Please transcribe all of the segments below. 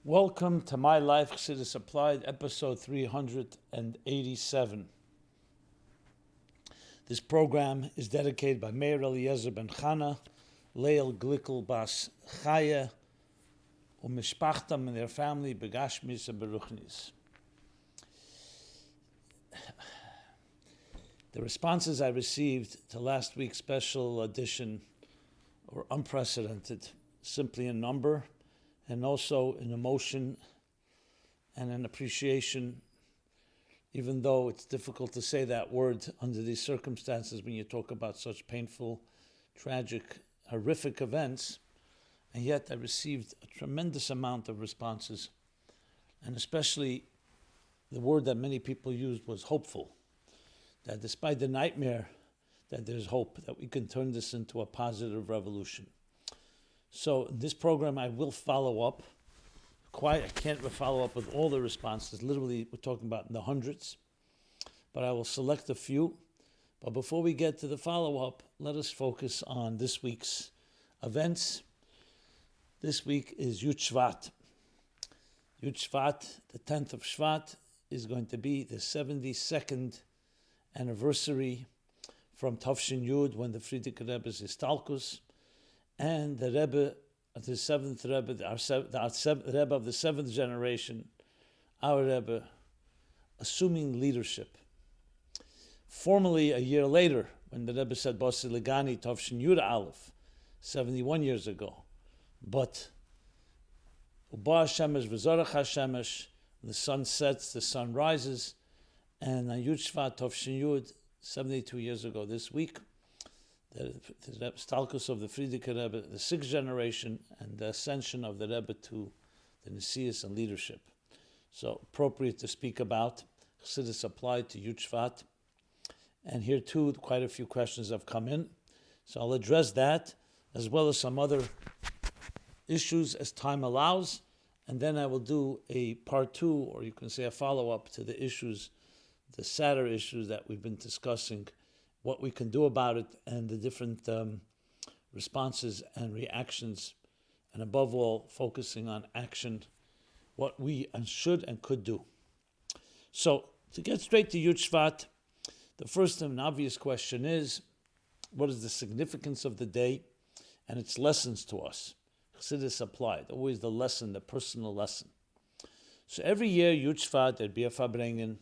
Welcome to My Life Chassidus Applied, episode 387. This program is dedicated by Meir Eliezer ben Chana, Leil Glickl Bas Chaya, Mishpachtam and their family, Begashmis and Beruchnis. The responses I received to last week's special edition were unprecedented, simply in number, and also in emotion and an appreciation, even though it's difficult to say that word under these circumstances when you talk about such painful, tragic, horrific events. And yet I received a tremendous amount of responses, and especially the word that many people used was hopeful, that despite the nightmare, that there's hope, that we can turn this into a positive revolution. So in this program, I will follow up. I can't follow up with all the responses. Literally, we're talking about in the hundreds. But I will select a few. But before we get to the follow-up, let us focus on this week's events. This week is Yud Shevat. Yud Shevat, the 10th of Shvat, is going to be the 72nd anniversary from Tafshin Yud, when the Frierdiker Rebbe's Istalkus, and the Rebbe, the seventh Rebbe, our Rebbe of the seventh generation, our Rebbe, assuming leadership. Formally, a year later, when the Rebbe said Basil Lagani, Tafshin Yud Aleph, 71 years ago. But Uba Hashemesh v'Zorach Hashemesh, the sun sets, the sun rises, and on Yud Shevat Tafshin Yud, 72 years ago this week, the stalkus of the Frierdiker Rebbe, the sixth generation, and the ascension of the Rebbe to the Nesius and leadership. So appropriate to speak about. Chassidus applied to Yud Shevat. And here too, quite a few questions have come in. So I'll address that, as well as some other issues as time allows. And then I will do a part two, or you can say a follow-up to the issues, the sadder issues that we've been discussing, what we can do about it, and the different responses and reactions, and above all, focusing on action, what we should and could do. So, to get straight to Yud Shevat, the first and obvious question is, what is the significance of the day and its lessons to us? Chassidus applied, always the lesson, the personal lesson. So every year, Yud Shevat, there'd be a Farbrengen,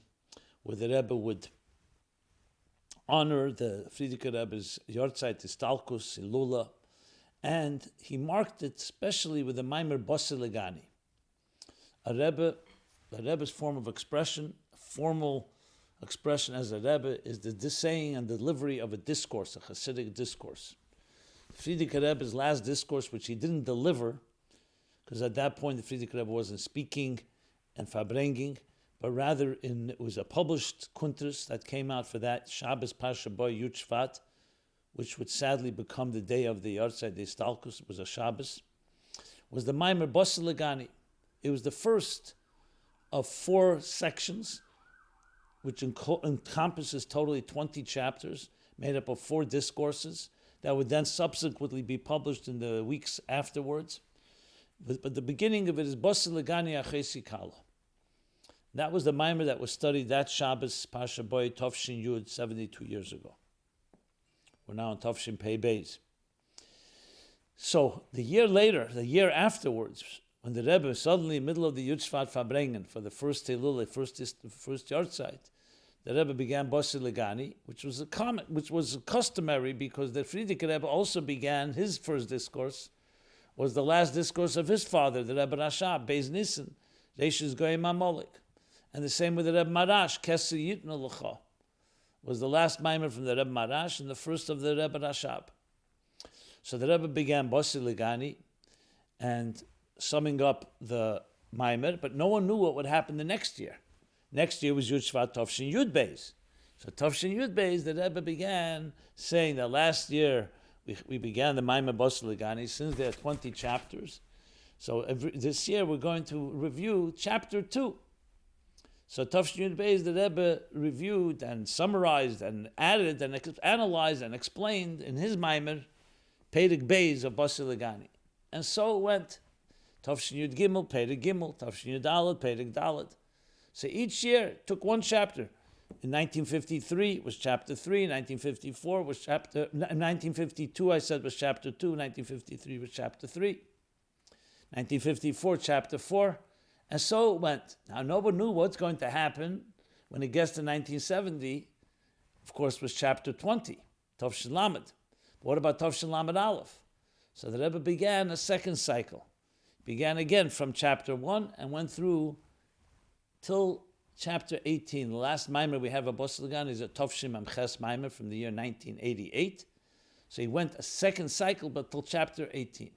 where the Rebbe would honor the Frierdiker Rebbe's Yortzeit Istalkus, Ilula, and he marked it especially with the maamer Basil Lagani. The Rebbe's form of expression, formal expression as a Rebbe, is the saying and delivery of a discourse, a Chassidic discourse. Frierdiker Rebbe's last discourse, which he didn't deliver, because at that point the Frierdiker Rebbe wasn't speaking and Farbrengen, but rather it was a published kuntrus that came out for that, Shabbos Pasha Boy Yud Shevat, which would sadly become the day of the Yartzeit Istalkus. It was a Shabbos, was the maamer Basil L'Gani. It was the first of 4 sections, which encompasses totally 20 chapters, made up of 4 discourses, that would then subsequently be published in the weeks afterwards. But the beginning of it is Basil L'Gani Achesi Kala. That was the maamer that was studied that Shabbos, Pasha Boy, Tafshin Yud, 72 years ago. We're now in Tafshin Pei Beis. So the year later, the year afterwards, when the Rebbe suddenly, in the middle of the Yud Shevat Farbrengen, for the first Teilul, first Yartzeit, the Rebbe began Basil Lagani, which was customary, because the Frierdiker Rebbe also began his first discourse, was the last discourse of his father, the Rebbe Rashab, Beis Nissen, Reishis Goyim Amolik. And the same with the Rebbe Marash, Kesser Yitnu L'cha, was the last maamer from the Rebbe Marash and the first of the Rebbe Rashab. So the Rebbe began Basil Lagani and summing up the maamer, but no one knew what would happen the next year. Next year was Yud Shevat Tafshin Yud Beis. So Tafshin Yud Beis, the Rebbe began saying that last year we began the maamer Basil Lagani, since there are 20 chapters. So this year we're going to review chapter 2. So Tafshin Yud Beis, the Rebbe reviewed and summarized and added and analyzed and explained in his maamer Perek Beis of Basil Lagani. And so it went. Tavshin Yud Gimel, Perek Gimel, Tavshin Yud Dalet, Perek Dalet. So each year took one chapter. In 1953 was chapter 3, 1954 was chapter, 1952 I said was chapter 2, 1953 was chapter 3, 1954 chapter 4, and so it went. Now nobody knew what's going to happen when it gets to 1970, of course was chapter 20, Tavshin Lamed. What about Tavshin Lamed Aleph? So the Rebbe began a second cycle. Began again from chapter 1 and went through till chapter 18. The last maamer we have of Basi L'Gani is a Tovshim Amches maamer from the year 1988. So he went a second cycle, but till chapter 18.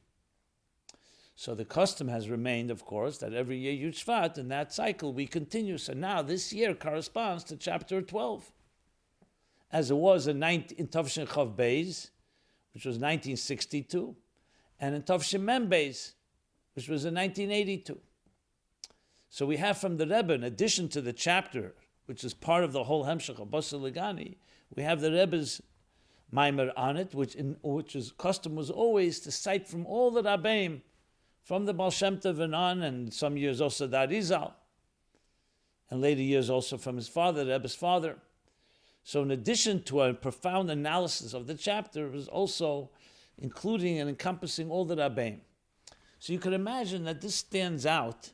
So the custom has remained, of course, that every year Yud Shevat, in that cycle, we continue. So now this year corresponds to chapter 12. As it was in Tavshin Chav Beis, which was 1962, and in Tavshin Mem Beis, which was in 1982. So we have from the Rebbe, in addition to the chapter, which is part of the whole Hemshech of Basil Lagani, we have the Rebbe's maamer on it, which his custom was always to cite from all the Rabbeim, from the Baal Shem Tov and on, and some years also the Arizal, and later years also from his father, the Rebbe's father. So in addition to a profound analysis of the chapter, it was also including and encompassing all the Rabbeim. So you can imagine that this stands out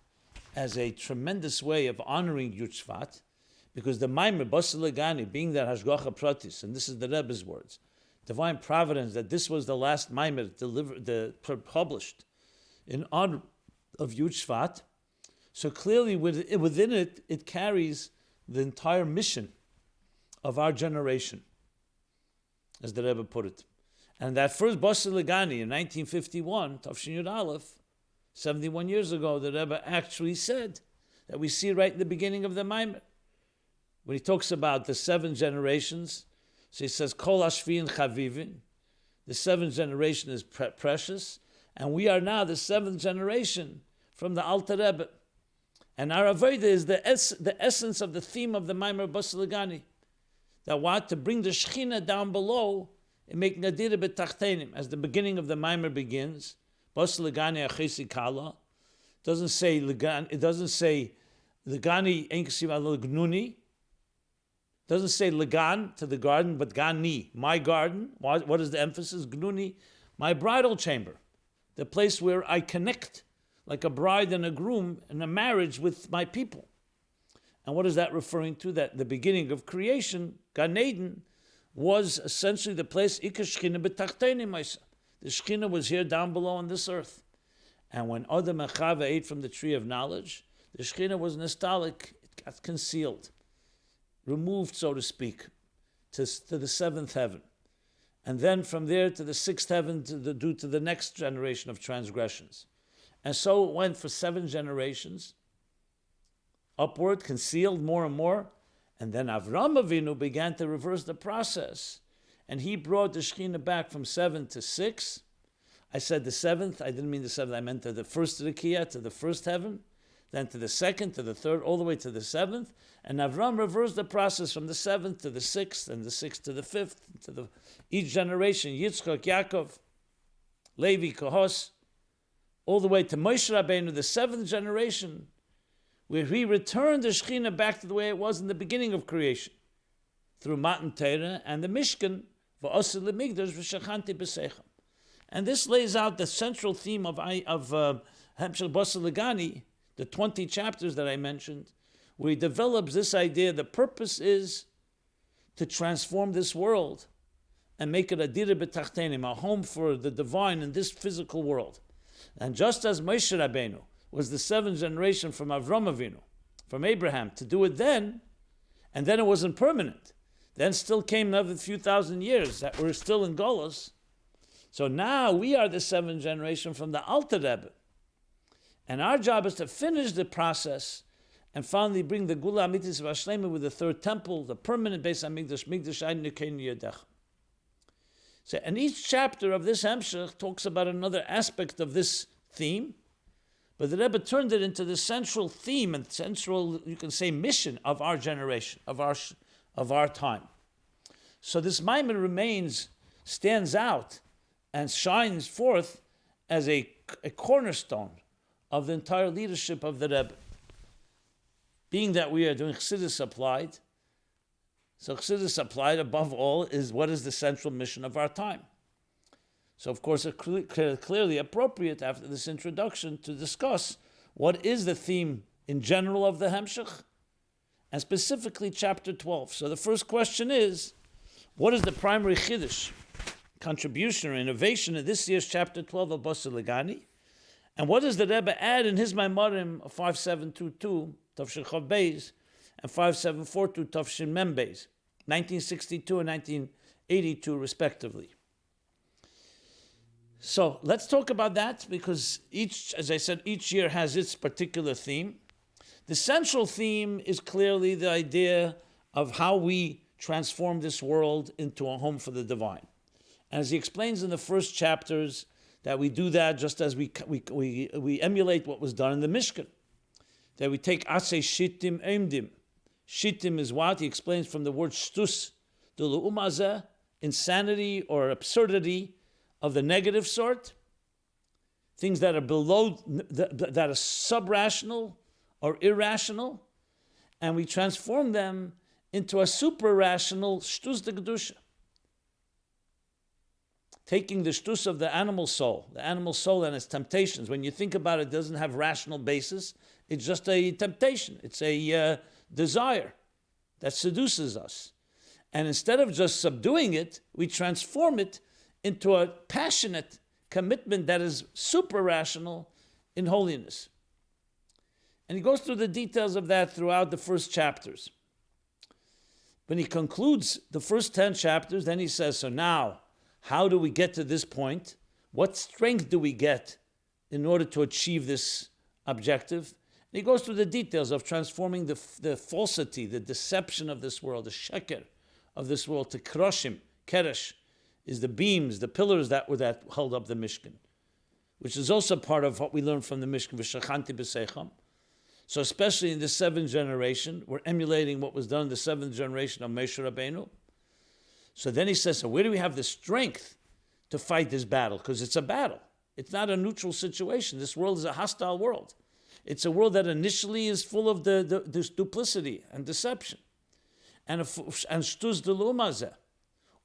as a tremendous way of honoring Yud Shevat, because the maamer Basi L'Gani, being that Hashgacha Pratis, and this is the Rebbe's words, divine providence, that this was the last maamer published in honor of Yud Shevat. So clearly within it, it carries the entire mission of our generation, as the Rebbe put it. And that first Basi L'Gani in 1951, Tavshin Yud Aleph, 71 years ago, the Rebbe actually said that we see right in the beginning of the maamer, when he talks about the 7 generations. So he says, Kol Hashvin Chavivin, the 7th generation is precious, and we are now the 7th generation from the Alter Rebbe. And our avodah is the essence of the theme of the maamer Basi L'Gani, that want to bring the Shechina down below and make Nadira B'Tachtenim, as the beginning of the maamer begins. Basi L'Gani Achesi Kala. Doesn't say Lagani. It doesn't say Lagani Enkasiv Al Gnuni. Doesn't say Lagan to the garden, but Gani, my garden. What is the emphasis? Gnuni, my bridal chamber, the place where I connect like a bride and a groom in a marriage with my people. And what is that referring to? That the beginning of creation, Gan Eden, was essentially the place Ika Shechina B'Tachtenim Maisa. The Shekhinah was here down below on this earth. And when Adam and Chava ate from the tree of knowledge, the Shekhinah was nostalgic, it got concealed, removed, so to speak, to the 7th heaven. And then from there to the 6th heaven due to the next generation of transgressions. And so it went for 7 generations, upward, concealed more and more. And then Avram Avinu began to reverse the process. And he brought the Shekhinah back from 7 to 6. I said the 7th, I didn't mean the 7th, I meant to the first Rikiah, to the first heaven, then to the 2nd, to the 3rd, all the way to the 7th. And Avram reversed the process from the 7th to the 6th, and the 6th to the 5th, each generation, Yitzchak, Yaakov, Levi, Kohos, all the way to Moshe Rabbeinu, the 7th generation, where he returned the Shekhinah back to the way it was in the beginning of creation, through Matan Torah and the Mishkan, V'osel L'migdash V'shachanti B'seichem. And this lays out the central theme of Hemshech Basi L'Gani, the 20 chapters that I mentioned, where he develops this idea. The purpose is to transform this world and make it a dira b'tachtenim, a home for the divine in this physical world. And just as Moshe Rabbeinu was the 7th generation from Avram Avinu, from Abraham, to do it then, and then it wasn't permanent. Then still came another few thousand years that we're still in Golus. So now we are the 7th generation from the Alter Rebbe. And our job is to finish the process and finally bring the Gula Amitis Vashlema with the 3rd temple, the permanent Beis HaMikdash, Mikdash Ein Nekein Yedech. So, and each chapter of this Hemshech talks about another aspect of this theme, but the Rebbe turned it into the central theme and central, you can say, mission of our generation, of our time. So this maamer stands out and shines forth as a cornerstone of the entire leadership of the Rebbe. Being that we are doing Chassidus applied, so Chassidus applied above all is what is the central mission of our time. So of course it's clearly appropriate after this introduction to discuss what is the theme in general of the Hemshech, and specifically chapter 12. So the first question is, what is the primary chiddush, contribution or innovation in this year's chapter 12 of Basil Lagani? And what does the Rebbe add in his maamorim of 5722, Tafshin Chav Beis, and 5742, Tafshin Mem Beis, 1962 and 1982 respectively? So let's talk about that, because as I said, each year has its particular theme. The central theme is clearly the idea of how we transform this world into a home for the divine. And as he explains in the first chapters, that we do that just as we emulate what was done in the Mishkan. That we take asay shittim eimdim. Shittim is what? He explains from the word shtus, the lu'umazeh, insanity or absurdity of the negative sort, things that are below, that are sub-rational or irrational, and we transform them into a super-rational shtus de Kedusha. Taking the shtus of the animal soul and its temptations. When you think about it, it doesn't have rational basis. It's just a temptation. It's a desire that seduces us. And instead of just subduing it, we transform it into a passionate commitment that is super rational in holiness. And he goes through the details of that throughout the first chapters. When he concludes the first 10 chapters, then he says, so now, how do we get to this point? What strength do we get in order to achieve this objective? And he goes through the details of transforming the falsity, the deception of this world, the sheker of this world, to kroshim. Keresh is the beams, the pillars that held up the Mishkan, which is also part of what we learned from the Mishkan, v'shachanti b'seicham. So especially in the 7th generation, we're emulating what was done in the 7th generation of Moshe Rabbeinu. So then he says, so where do we have the strength to fight this battle? Because it's a battle. It's not a neutral situation. This world is a hostile world. It's a world that initially is full of this duplicity and deception. And shtus de l'umazeh.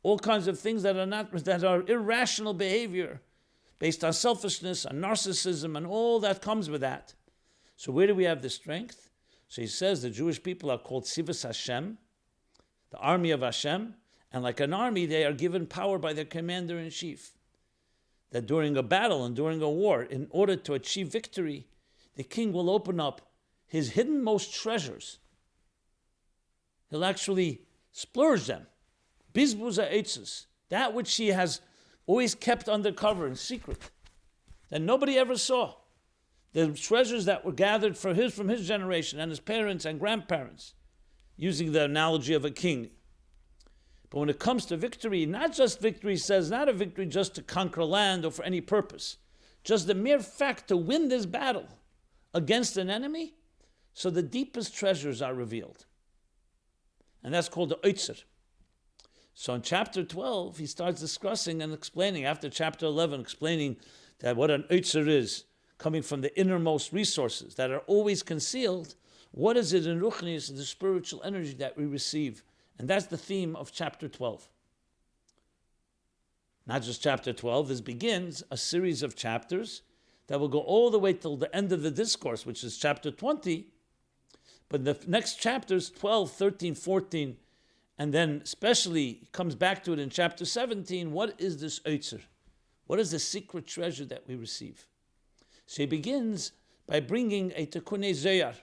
All kinds of things that are irrational behavior based on selfishness and narcissism and all that comes with that. So where do we have the strength? So he says the Jewish people are called Sivas Hashem, the Army of Hashem, and like an army, they are given power by their commander-in-chief. That during a battle and during a war, in order to achieve victory, the king will open up his hidden-most treasures. He'll actually splurge them. Bizbuza eitzes, that which he has always kept undercover in secret, that nobody ever saw. The treasures that were gathered from his generation and his parents and grandparents, using the analogy of a king. But when it comes to victory, not just victory says, not a victory just to conquer land or for any purpose, just the mere fact to win this battle against an enemy, so the deepest treasures are revealed. And that's called the oitzer. So in chapter 12, he starts discussing and explaining, after chapter 11, explaining that what an oitzer is, coming from the innermost resources that are always concealed. What is it in Ruchnius, the spiritual energy that we receive? And that's the theme of chapter 12. Not just chapter 12, this begins a series of chapters that will go all the way till the end of the discourse, which is chapter 20. But the next chapters, 12, 13, 14, and then especially comes back to it in chapter 17, what is this oitzer? What is the secret treasure that we receive? So he begins by bringing a Tikunei Zeyar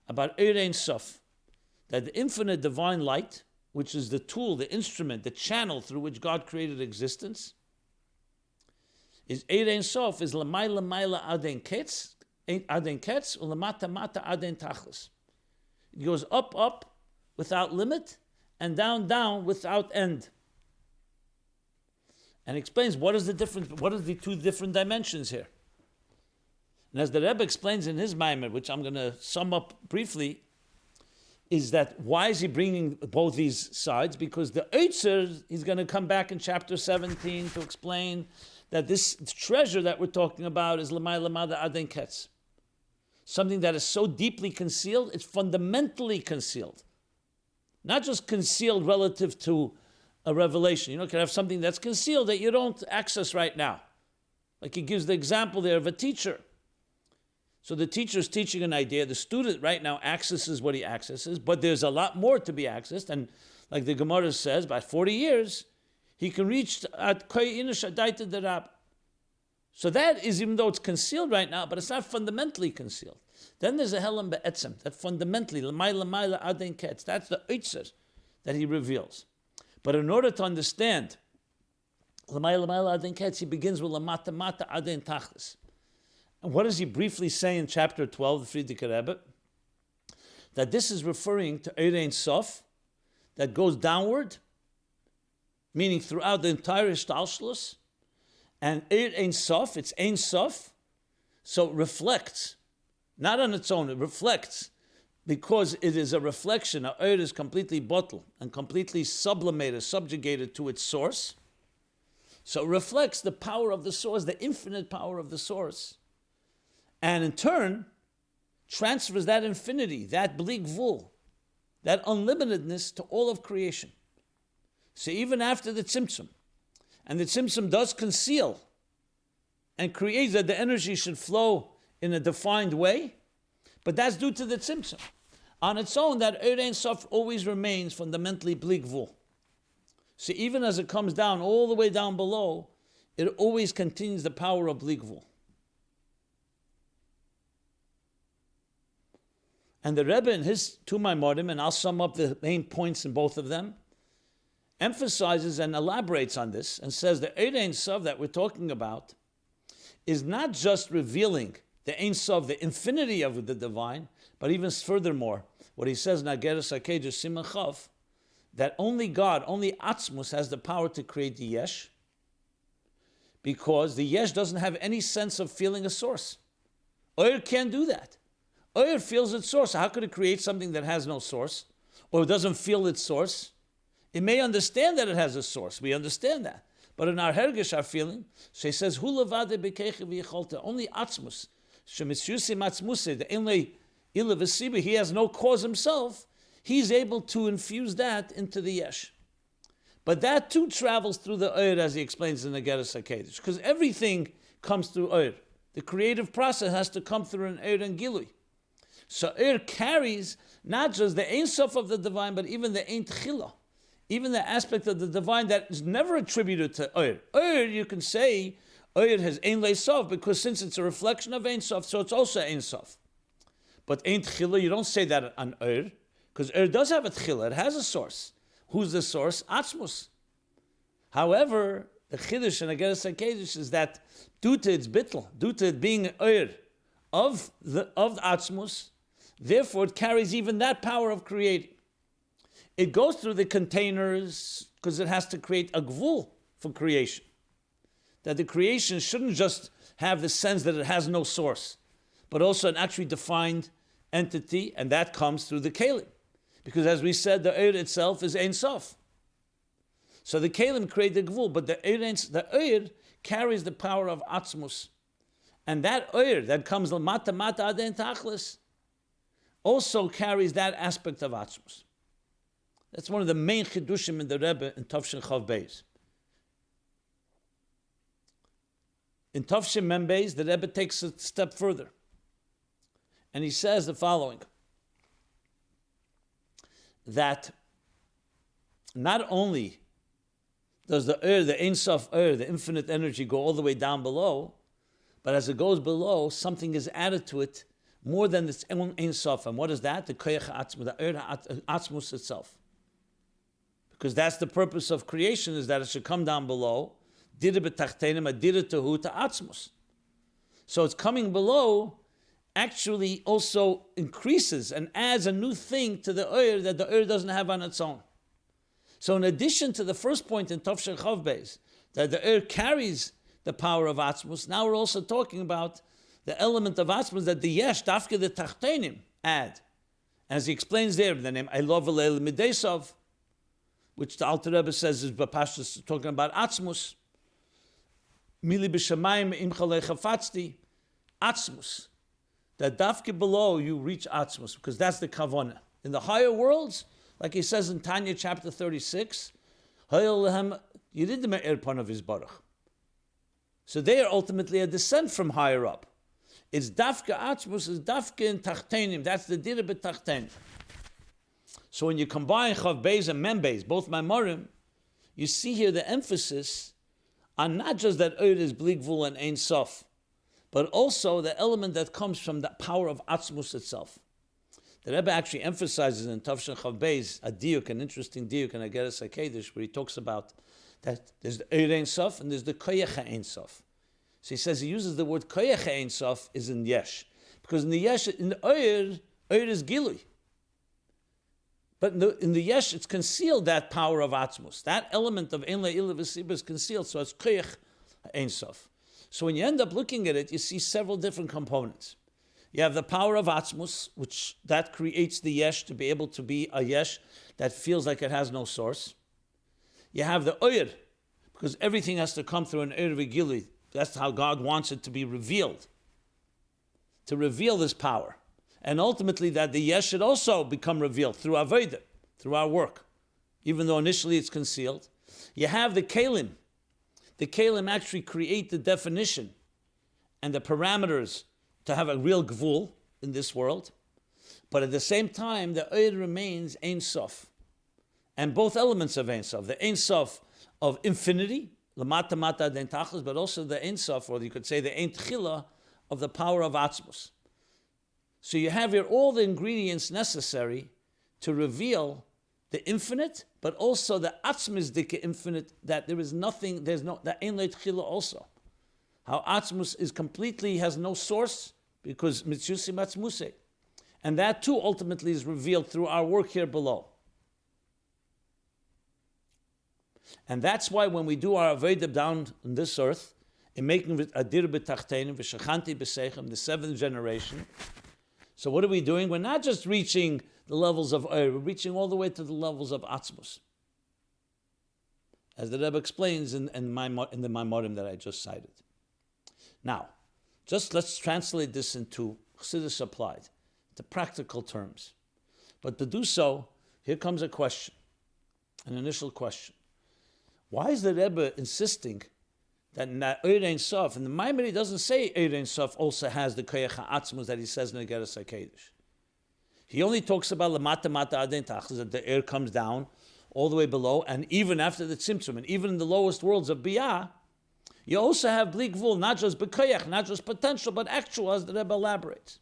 about Ein Sof, that the infinite divine light, which is the tool, the instrument, the channel through which God created existence, is Ein Sof, is L'mayla Mayla Aden Ketz, U'Lamata Mata Aden Tachlis. It goes up, up, without limit, and down, down, without end. And explains what is the difference, what are the two different dimensions here. And as the Rebbe explains in his maamer, which I'm going to sum up briefly, is that why is he bringing both these sides? Because the Eitzer, he's going to come back in chapter 17 to explain that this treasure that we're talking about is Lamai Lamada Aden Ketz. Something that is so deeply concealed, it's fundamentally concealed. Not just concealed relative to a revelation. You can have something that's concealed that you don't access right now. Like he gives the example there of a teacher. So the teacher is teaching an idea. The student right now accesses what he accesses, but there's a lot more to be accessed. And like the Gemara says, by 40 years, he can reach at Untitled Rebbe. So that is, even though it's concealed right now, but it's not fundamentally concealed. Then there's a Helam Be'etzem, that fundamentally, L'mayla Aden Ketz, that's the Eitzer that he reveals. But in order to understand L'mayla Aden Ketz, he begins with L'mata Mata Aden Tachlis. And what does he briefly say in chapter 12, the Frierdiker Rebbe? That this is referring to Ein Sof, that goes downward, meaning throughout the entire Shtalshlus, and Ein Sof, it's Ein Sof, so it reflects, not on its own, it reflects, because it is a reflection, Eir is completely bottled and completely sublimated, subjugated to its source. So it reflects the power of the source, the infinite power of the source. And in turn, transfers that infinity, that blig vul, that unlimitedness to all of creation. So even after the tzimtzum, and the tzimtzum does conceal and creates that the energy should flow in a defined way, but that's due to the tzimtzum. On its own, that Ein Sof always remains fundamentally blig vul. So even as it comes down, all the way down below, it always contains the power of blig vul. And the Rebbe in his two maamorim, and I'll sum up the main points in both of them, emphasizes and elaborates on this and says the Ein Sof that we're talking about is not just revealing the Ein Sof, the infinity of the divine, but even furthermore, what he says in Ageres HaKiddush Siman Chav, that only God, only Atzmus has the power to create the Yesh, because the Yesh doesn't have any sense of feeling a source. Oyer can't do that. Oyer feels its source. How could it create something that has no source, or doesn't feel its source? It may understand that it has a source. We understand that. But in our hergish, our feeling, so he says, Hu levade bekeche v'yicholta, only Atzmus, shemitzyusim Atzmuse, the only Ila v'siba, he has no cause himself, he's able to infuse that into the Yesh. But that too travels through the Oyer, as he explains in the Ageres HaKiddush, because everything comes through Oyer. The creative process has to come through an Oyer and Gilui. So Oyer carries not just the Ein Sof of the divine, but even the Ein Tchila, even the aspect of the divine that is never attributed to Oyer. Oyer, you can say, Oyer has Ein Lei Sof, because since it's a reflection of Ein Sof, so it's also Ein Sof. But Ein Tchila, you don't say that on Oyer, because Oyer does have a Tchila, it has a source. Who's the source? Atzmus. However, the Chiddush and Ageres HaKiddush is that due to its bittul, due to it being Oyer of Atzmus, therefore it carries even that power of creating. It goes through the containers because it has to create a gvul for creation. That the creation shouldn't just have the sense that it has no source, but also an actually defined entity, and that comes through the kelim. Because as we said, the Oyer itself is Ein Sof. So the kelim create the gvul, but the Oyer carries the power of Atzmus. And that Oyer that comes Mata Mata Aden Tachlis also carries that aspect of Atzmus. That's one of the main chiddushim in the Rebbe in Tavshin Chav Beis. In Tavshin Mem Beis, the Rebbe takes a step further. And he says the following, that not only does the Oyer, the Ein Sof Oyer, the infinite energy, go all the way down below, but as it goes below, something is added to it more than its own Ein Sof. And what is that? The Koyach Atzmus, the Oyer Atzmus itself. Because that's the purpose of creation, is that it should come down below. Did it betachtenim, did it to Atzmus. So it's coming below actually also increases and adds a new thing to the Oyer that the Oyer doesn't have on its own. So in addition to the first point in Tavshin Chav Beis, that the Oyer carries the power of Atzmus, now we're also talking about the element of Atzmus that the Yesh, Dafke the Tachtenim, add. As he explains there, the name Eilov Elel Midesav, which the Alter Rebbe says is Bapashtus talking about Atzmus. Mili b'shamayim imcha lechafatzti, Atzmus. That dafke below you reach Atzmus, because that's the kavanah. In the higher worlds, like he says in Tanya chapter 36, Hayol you did the me'er pon of his baruch. So they are ultimately a descent from higher up. It's dafke Atzmus, is dafke in tachtenim. That's the dira b'tachtenim. So when you combine Chav Beis and Mem Beis, both maamorim, you see here the emphasis on not just that Eir is Bligvul and Ein Sof, but also the element that comes from the power of Atzmus itself. The Rebbe actually emphasizes in Tavshin Chav Beis a diuk, an interesting diuk in Ageres HaKiddush, where he talks about that there's the Eir Ein Sof and there's the Koyach Ein Sof. So he says he uses the word Koyach Ein Sof is in Yesh, because in the Yesh, in the Eir is Gilui. But in the Yesh, it's concealed, that power of Atzmus. That element of Ein Le'ila V'Siba is concealed, so it's Koyach Ein Sof. So when you end up looking at it, you see several different components. You have the power of Atzmus, which that creates the Yesh to be able to be a Yesh that feels like it has no source. You have the Oyer, because everything has to come through an Oyer V'Gili. That's how God wants it to be revealed, to reveal this power. And ultimately that the Yesh should also become revealed through Avodah, through our work, even though initially it's concealed. You have the Kalim. The Kalim actually create the definition and the parameters to have a real Gvul in this world. But at the same time, the Oyer remains Ein Sof. And both elements of Ein Sof, the Ein Sof of infinity, Lamata Mata Den Tachlis, but also the Ein Sof, or you could say the Ein Tchila of the power of Atzmus. So you have here all the ingredients necessary to reveal the infinite, but also the Atzmus Dike infinite, that there is nothing, there's no, the Ein Leitchila also. How Atzmus is completely, has no source, because Mitzusim Atzmuse. And that too ultimately is revealed through our work here below. And that's why when we do our Avodah down on this earth, in making Adir B'Tachtenim, V'Shachanti B'Seichem, the seventh generation, so what are we doing? We're not just reaching the levels of Oyer, we're reaching all the way to the levels of Atzmus. As the Rebbe explains in the maamorim that I just cited. Now, just let's translate this into Chassidus applied, to practical terms. But to do so, here comes a question, an initial question. Why is the Rebbe insisting that Eir Ein Sof, and the maamer doesn't say Eir Ein Sof also has the Koyach HaAtzmus that he says in the Ageres HaKiddush. He only talks about Lamata Mata Aden Tachlis, that the air comes down all the way below, and even after the Tzimtzum, and even in the lowest worlds of Biyah, you also have Bli Gvul, not just B'Koyach, not just potential, but actual, as the Rebbe elaborates.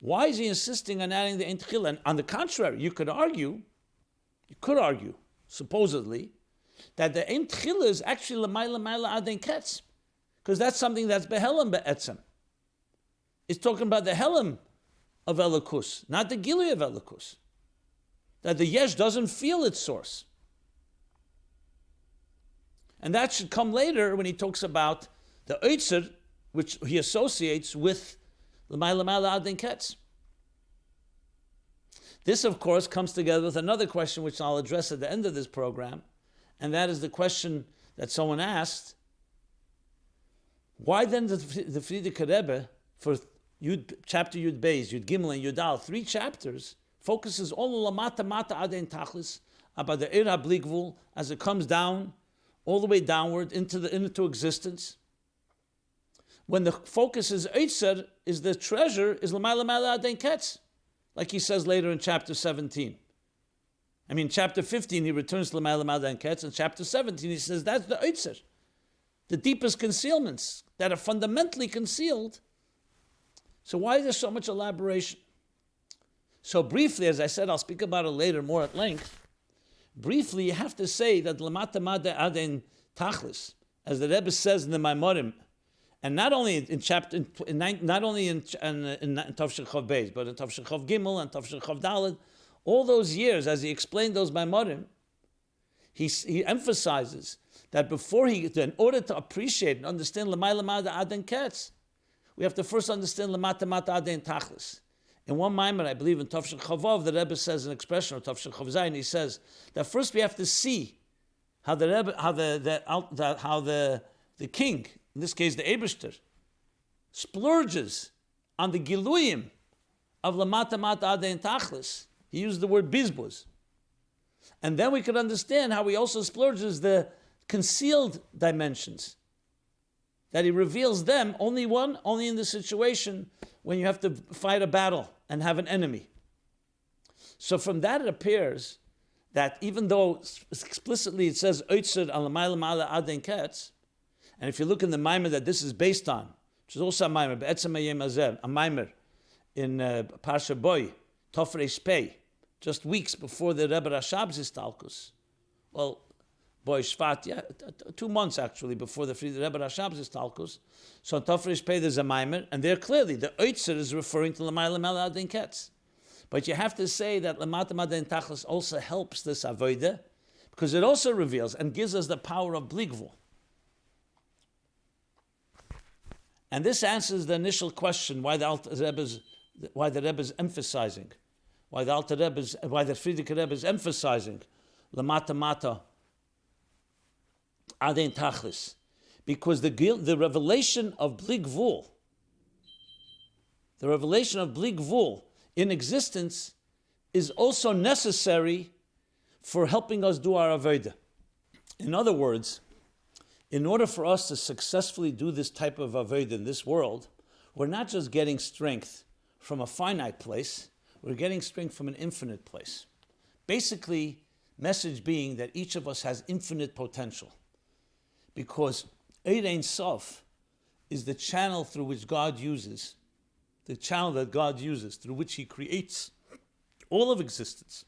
Why is he insisting on adding the Ein Tchila? And on the contrary, you could argue, supposedly, that the Ein Tchila is actually L'mayla Aden Ketz, because that's something that's Behelim Be'etzem. It's talking about the Helim of Elikus, not the Gili of Elikus. That the Yesh doesn't feel its source. And that should come later when he talks about the Oitzer, which he associates with L'mayla Aden Ketz. This, of course, comes together with another question which I'll address at the end of this program, and that is the question that someone asked, why then the Frierdiker Rebbe, for chapter Yud Beis, Yud Gimel, and Yud Al, 3 chapters, focuses all on Lamata Mata Aden Tachlis, about the Eir HaBli Gvul, as it comes down, all the way downward into existence. When the focus is Eitzer, is the treasure, is L'mayla Aden Ketz, like he says later in chapter 17. I mean, chapter 15, he returns to L'mayla Aden Ketz, and chapter 17, he says that's the Eitzer, the deepest concealments that are fundamentally concealed. So why is there so much elaboration? So briefly, as I said, I'll speak about it later more at length. Briefly, you have to say that Lamata Mada Aden Tachlis, as the Rebbe says in the maamorim, and not only in chapter, not only in Tavshin Chav Beis, but in Tavshin Chav Gimel and Tavshin Chav Daled, all those years, as he explained those maamorim, he emphasizes that in order to appreciate and understand L'mayla Mada Aden Ketz, we have to first understand Lamata Mata Aden Tachlis. In one maamer, I believe in Tafshil Chavav, the Rebbe says an expression of Tafshil Chav Zayin. He says that first we have to see how the Rebbe, how the king, in this case the Eibishter, splurges on the giluyim of lamata mata adein tachlis. He used the word bizbuz. And then we could understand how he also splurges the concealed dimensions, that he reveals them only in the situation when you have to fight a battle and have an enemy. So from that it appears that even though explicitly it says Oitzer al Lamayla Ma'ala Aden Ketz, and if you look in the maamer that this is based on, which is also a maamer, a maamer in Parsha Boy, Tofreish Pei, just weeks before the Rebbe Rashab's Istalkus. Well, Boy Shvat, 2 months actually before the Rebbe Rashab's Istalkus. So in Tofreish Pei there's a maamer, and there clearly the Oitzer is referring to Lamayla Ma'ala Aden Ketz. But you have to say that Lamata Ma'aden Tachlis also helps this avodah, because it also reveals and gives us the power of Bligvul. And this answers the initial question why the Rebbe is emphasizing, why the Frierdiker Rebbe is emphasizing Lamata Mata Aden Tachlis, because the revelation of Bligvul, in existence is also necessary for helping us do our avodah. In other words, in order for us to successfully do this type of avodah in this world, we're not just getting strength from a finite place, we're getting strength from an infinite place. Basically, message being that each of us has infinite potential, because Eid Ein Sof is the channel through which God uses, through which he creates all of existence.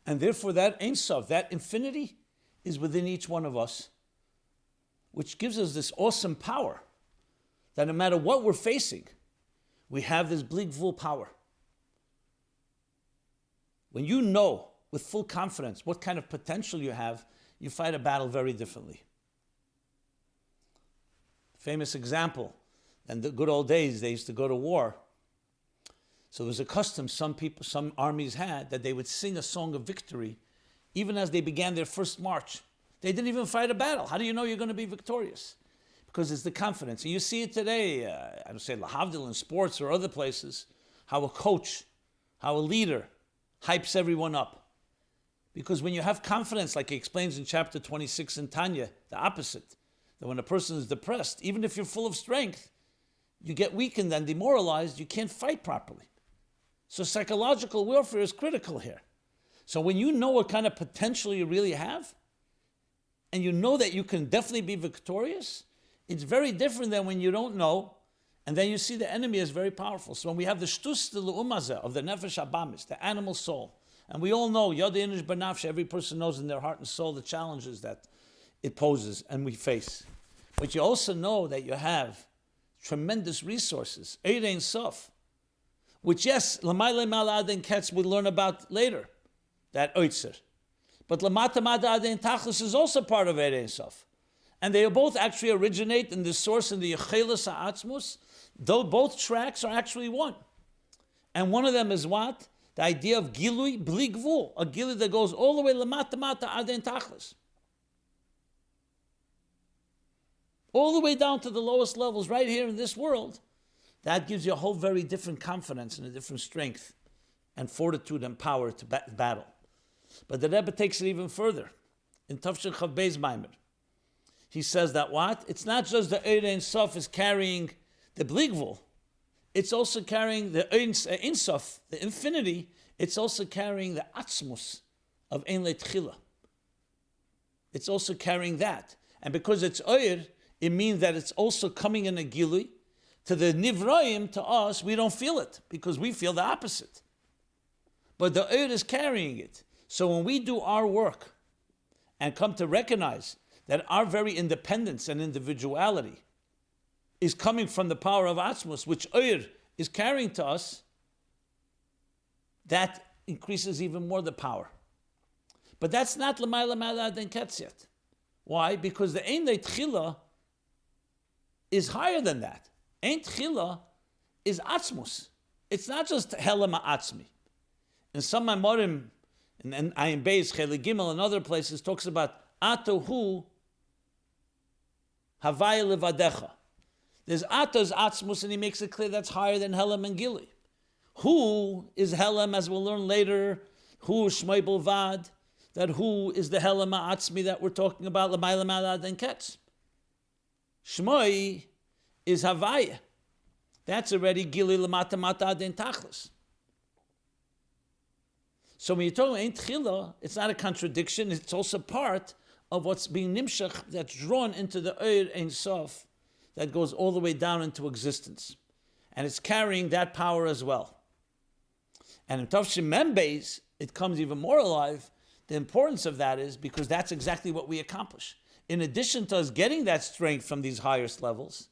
And therefore that Ein Sof, that infinity, is within each one of us, which gives us this awesome power that no matter what we're facing, we have this Bligvul power. When you know with full confidence what kind of potential you have, you fight a battle very differently. Famous example, in the good old days, they used to go to war. So there was a custom some armies had, that they would sing a song of victory even as they began their first march. They didn't even fight a battle. How do you know you're going to be victorious? Because it's the confidence. And you see it today, I don't say lahavdil in sports or other places, how a coach, how a leader hypes everyone up. Because when you have confidence, like he explains in chapter 26 in Tanya, the opposite, that when a person is depressed, even if you're full of strength, you get weakened and demoralized, you can't fight properly. So psychological warfare is critical here. So when you know what kind of potential you really have, and you know that you can definitely be victorious, it's very different than when you don't know, and then you see the enemy is very powerful. So when we have the shtus de l'umazeh of the nefesh habamis, the animal soul, and we all know, yad inish b'nafsh, every person knows in their heart and soul the challenges that it poses and we face. But you also know that you have tremendous resources, Eid Ein Sof, which yes, L'mayla Ma'ala Aden Ketz we learn about later, that Oitzer. But Lamata Ma'ala Aden Tachlis is also part of Eid Ein Sof. And they both actually originate in the source in the Yechelis HaAtzmus, though both tracks are actually one. And one of them is what? The idea of Gilui Bli Gvul, a Gilui that goes all the way Lamata Mata Aden Tachlis. All the way down to the lowest levels right here in this world. That gives you a whole very different confidence and a different strength and fortitude and power to battle. But the Rebbe takes it even further. In Tafshil Chav Beis Maamer, he says that what? It's not just the Eid Ein Sof is carrying the Bligvul. It's also carrying the Ein Sof, the infinity. It's also carrying the Atzmus of Ein Le'Tchila. It's also carrying that. And because it's Oyer, it means that it's also coming in a Gilui. To the Nivraim, to us, we don't feel it, because we feel the opposite. But the Oyer is carrying it. So when we do our work and come to recognize that our very independence and individuality is coming from the power of Atzmus, which Oyer is carrying to us, that increases even more the power. But that's not L'mayla Ma'ala Aden Ketz yet. Why? Because the Ein Le'Tchila is higher than that. Ein Tchila is Atzmus. it's not just Helam Atzmi. In some maamorim, and Ayin Beis, Chelik Gimel, and other places, talks about Atohu Havaya Levadecha. There's Ata's Atzmus, and he makes it clear that's higher than Helam and Gili. Who is Helam, as we'll learn later, who is Shmoi Bilvad, that who is the Helam Atzmi that we're talking about, L'mayla Malad and Ketz. Shmoi is Havaya. That's already Gili L'mata Mata Den Tachlis. So when you're talking about Ein Tchila, it's not a contradiction, it's also part of what's being nimshach, that's drawn into the Eir Ein Sof, that goes all the way down into existence. And it's carrying that power as well. And in Tavshim Membeis, it comes even more alive. The importance of that is because that's exactly what we accomplish. In addition to us getting that strength from these highest levels,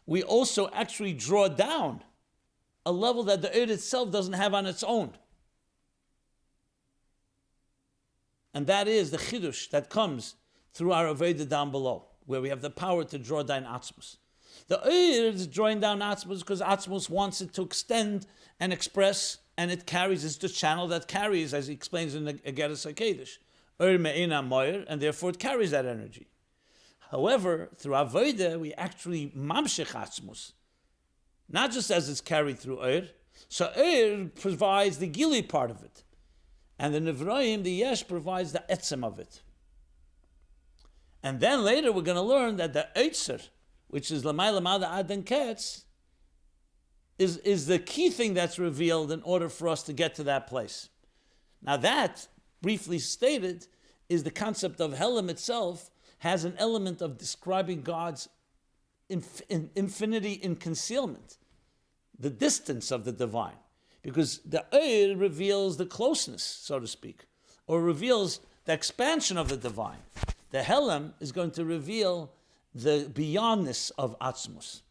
we also actually draw down a level that the Eir itself doesn't have on its own. And that is the chiddush that comes through our avodah down below, where we have the power to draw down atzmus. The Eir is drawing down atzmus because atzmus wants it to extend and express, and it carries, it's the channel that carries, as he explains in the Ageres HaKiddush, Eir me'ena moyer, and therefore it carries that energy. However, through avodah, we actually mamshech atzmus, not just as it's carried through Eir. So Eir provides the gili part of it. And the Nevroim, the Yesh, provides the etzem of it. And then later we're going to learn that the Eitzer, which is L'mayla Mada Aden Ketz, is the key thing that's revealed in order for us to get to that place. Now that, briefly stated, is the concept of Helam itself, has an element of describing God's infinity in concealment, the distance of the divine. Because the Eir reveals the closeness, so to speak, or reveals the expansion of the divine. The Helam is going to reveal the beyondness of Atzmus.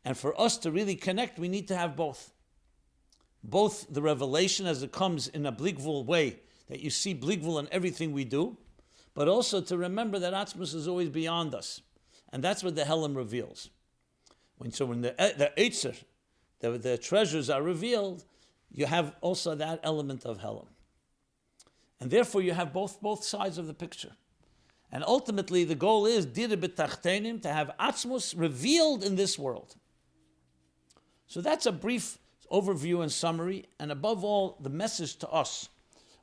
And for us to really connect, we need to have both. Both the revelation as it comes in a bligvul way, that you see bligvul in everything we do, but also to remember that Atzmus is always beyond us. And that's what the Helam reveals. When the Eitzer, the treasures are revealed, you have also that element of Helam. And therefore you have both sides of the picture. And ultimately the goal is Did B'Tachtenim, to have Atzmus revealed in this world. So that's a brief overview and summary, and above all, the message to us,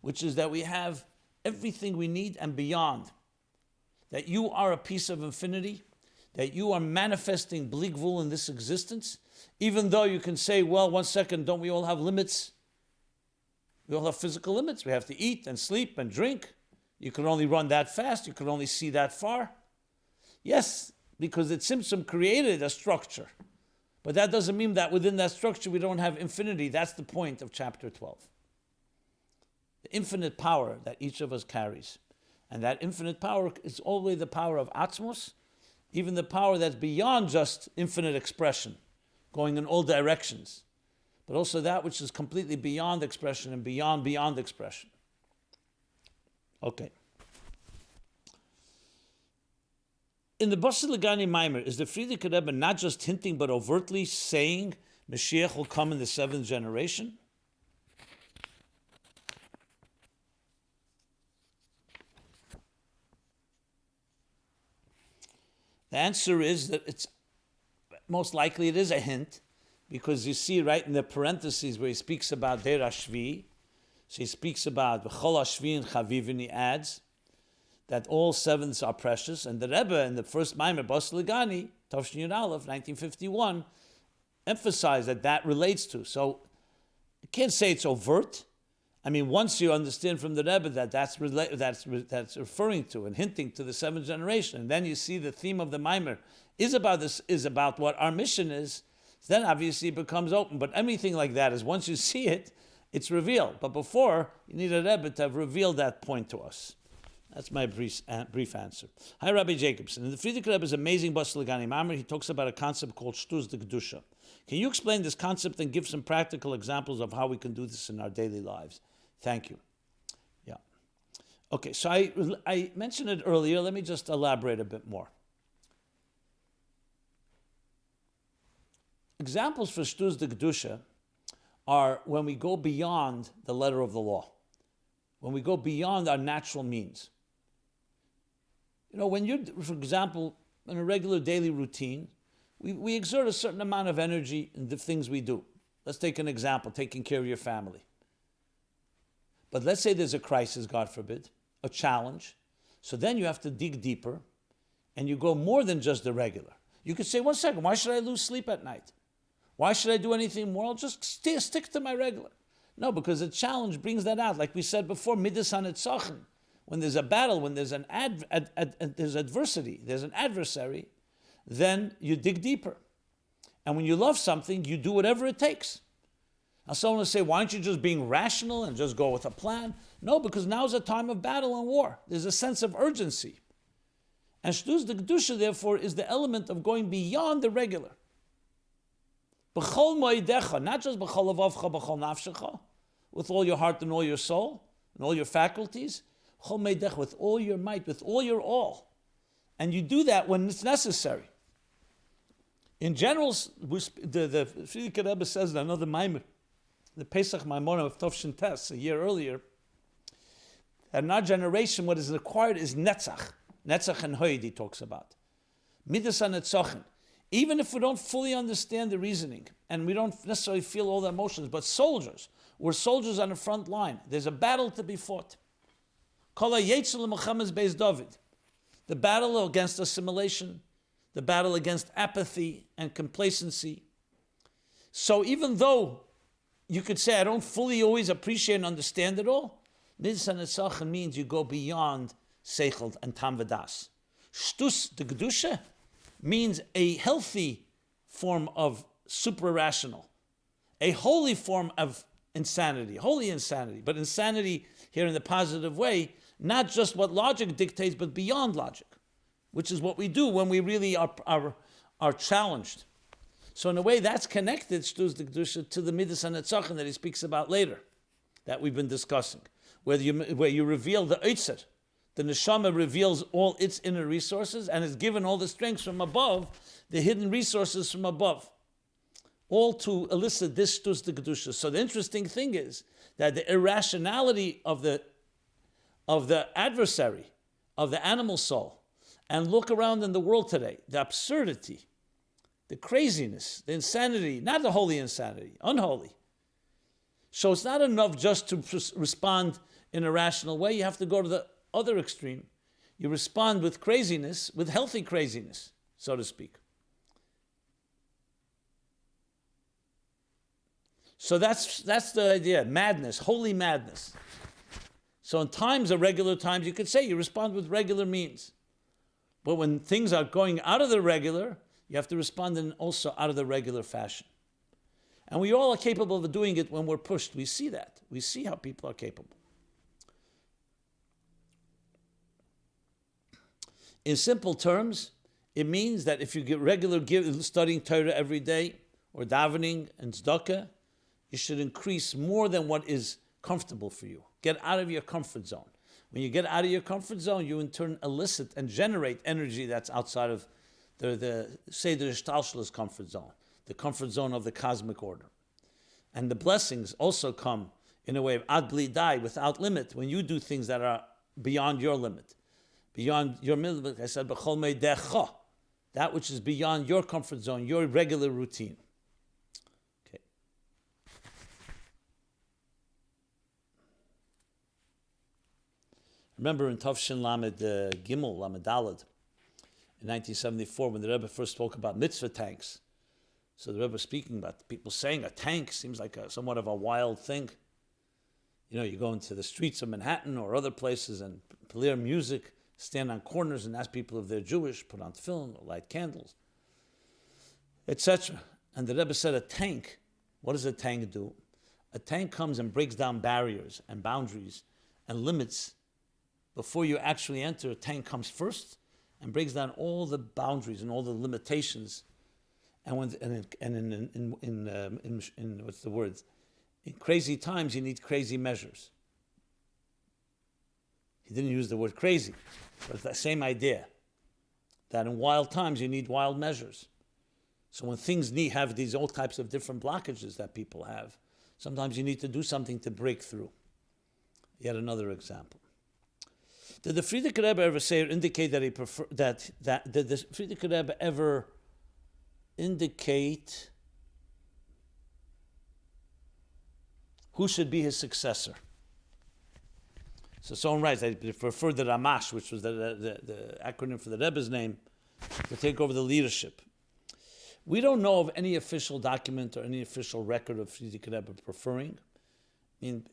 which is that we have everything we need and beyond. That you are a piece of infinity, that you are manifesting Bligvul in this existence, even though you can say, well, 1 second, don't we all have limits? We all have physical limits. We have to eat and sleep and drink. You can only run that fast. You can only see that far. Yes, because the Tzimtzum created a structure. But that doesn't mean that within that structure we don't have infinity. That's the point of chapter 12. The infinite power that each of us carries. And that infinite power is always the power of Atzmos, even the power that's beyond just infinite expression, going in all directions, but also that which is completely beyond expression and beyond expression. Okay. In the Basi L'Gani maamer, is the Frierdiker Rebbe not just hinting but overtly saying Moshiach will come in the 7th generation? The answer is that it's most likely it is a hint, because you see right in the parentheses where he speaks about Der Ashvi, so he speaks about V'chol Ashvi and Chaviv, and he adds that all sevenths are precious, and the Rebbe in the first maamer, Basi L'Gani, Tavshin Yud Aleph, 1951, emphasized that relates to. So you can't say it's overt. I mean, once you understand from the Rebbe that that's referring to and hinting to the 7th generation, and then you see the theme of the maamer is about what our mission is, then obviously it becomes open. But anything like that is once you see it, it's revealed. But before, you need a Rebbe to have revealed that point to us. That's my brief answer. Hi, Rabbi Jacobson. In the Frierdiker Rebbe's amazing Basi L'Gani maamer, he talks about a concept called shtus the Kedusha. Can you explain this concept and give some practical examples of how we can do this in our daily lives? Thank you. Yeah. Okay, so I mentioned it earlier. Let me just elaborate a bit more. Examples for shtus de Kedusha are when we go beyond the letter of the law, when we go beyond our natural means. When you're, for example, in a regular daily routine, we exert a certain amount of energy in the things we do. Let's take an example, taking care of your family. But let's say there's a crisis, God forbid, a challenge. So then you have to dig deeper and you go more than just the regular. You could say, 1 second, why should I lose sleep at night? Why should I do anything more? I'll just stick to my regular. No, because a challenge brings that out. Like we said before, midas hanetzachim. When there's a battle, when there's there's adversity, there's an adversary, then you dig deeper. And when you love something, you do whatever it takes. Now someone will say, why aren't you just being rational and just go with a plan? No, because now's a time of battle and war. There's a sense of urgency. And shtus de Kedusha, therefore, is the element of going beyond the regular. B'chol moedecha, not just b'chol avavcha, b'chol nafshecha, with all your heart and all your soul and all your faculties, b'chol moedecha, with all your might, with all your all. And you do that when it's necessary. In general, the Frierdiker Rebbe says in another maamer, the Pesach maamorim of Tovshin Tes, a year earlier, that in our generation what is required is netzach. Netzach and hoid he talks about. Midas hanetzachim. Even if we don't fully understand the reasoning and we don't necessarily feel all the emotions, but soldiers, we're soldiers on the front line. There's a battle to be fought. Kol ha'yetzel l'melchemes beis David. The battle against assimilation, the battle against apathy and complacency. So even though you could say I don't fully always appreciate and understand it all, midas hanetzachim means you go beyond seichel and tam v'das. Shtus de Kedusha means a healthy form of supra-rational, a holy form of insanity, holy insanity, but insanity here in the positive way, not just what logic dictates, but beyond logic, which is what we do when we really are challenged. So in a way, that's connected, shtus de Kedusha, to the midas hanetzachim that he speaks about later, that we've been discussing, where you reveal the oitzer. The neshama reveals all its inner resources and is given all the strengths from above, the hidden resources from above, all to elicit this shtus de Kedusha. So the interesting thing is that the irrationality of the adversary, of the animal soul, and look around in the world today, the absurdity, the craziness, the insanity, not the holy insanity, unholy. So it's not enough just to respond in a rational way. You have to go to the other extreme. You respond with craziness, with healthy craziness, so to speak. So that's the idea, madness, holy madness. So in times of regular times, you could say you respond with regular means. But when things are going out of the regular, you have to respond in also out of the regular fashion. And we all are capable of doing it when we're pushed. We see that. We see how people are capable. In simple terms, it means that if you get regular studying Torah every day, or davening and tzedakah, you should increase more than what is comfortable for you. Get out of your comfort zone. When you get out of your comfort zone, you in turn elicit and generate energy that's outside of the shtalshelus comfort zone, the comfort zone of the cosmic order. And the blessings also come in a way of ad bli dai, without limit, when you do things that are beyond your limit. Beyond your limit, I said, b'chol meidecha, that which is beyond your comfort zone, your regular routine. Okay. Remember in Tavshin Lamed Gimel, Lamed Daled, in 1974, when the Rebbe first spoke about mitzvah tanks. So the Rebbe was speaking about people saying a tank seems like somewhat of a wild thing. You go into the streets of Manhattan or other places and play music, stand on corners and ask people if they're Jewish, put on tefillin or light candles, etc. And the Rebbe said a tank, what does a tank do? A tank comes and breaks down barriers and boundaries and limits. Before you actually enter, a tank comes first and breaks down all the boundaries and all the limitations. And in what's the word? In crazy times, you need crazy measures. He didn't use the word crazy, but it's the same idea. That in wild times, you need wild measures. So when things have these all types of different blockages that people have, sometimes you need to do something to break through. Yet another example. Did the Frierdiker Rebbe ever say or indicate that he did the Frierdiker Rebbe ever indicate who should be his successor? So someone writes, I prefer the Ramash, which was the acronym for the Rebbe's name, to take over the leadership. We don't know of any official document or any official record of Frierdiker Rebbe preferring. I mean,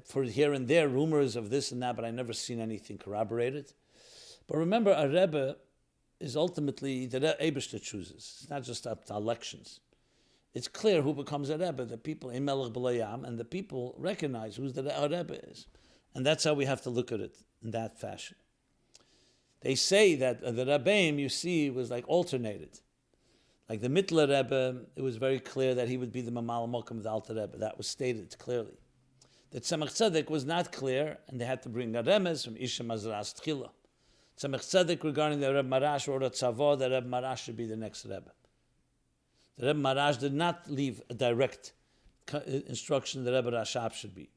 for here and there, rumors of this and that, but I've never seen anything corroborated. But remember, a Rebbe is ultimately the Eibishter chooses. It's not just up to elections. It's clear who becomes a Rebbe. The people, and the people recognize who the Rebbe is. And that's how we have to look at it in that fashion. They say that the Rebbeim, you see, was like alternated. Like the Mittler Rebbe, it was very clear that he would be the Mamal Mokum of the Alter Rebbe. That was stated clearly. The Tzemach Tzedek was not clear, and they had to bring a Remez from Isha Mazras Tchila. Tzemach Tzedek regarding the Rebbe Marash or the Tzavah, the Rebbe Marash should be the next Rebbe. The Rebbe Marash did not leave a direct instruction the Rebbe Rashab should be.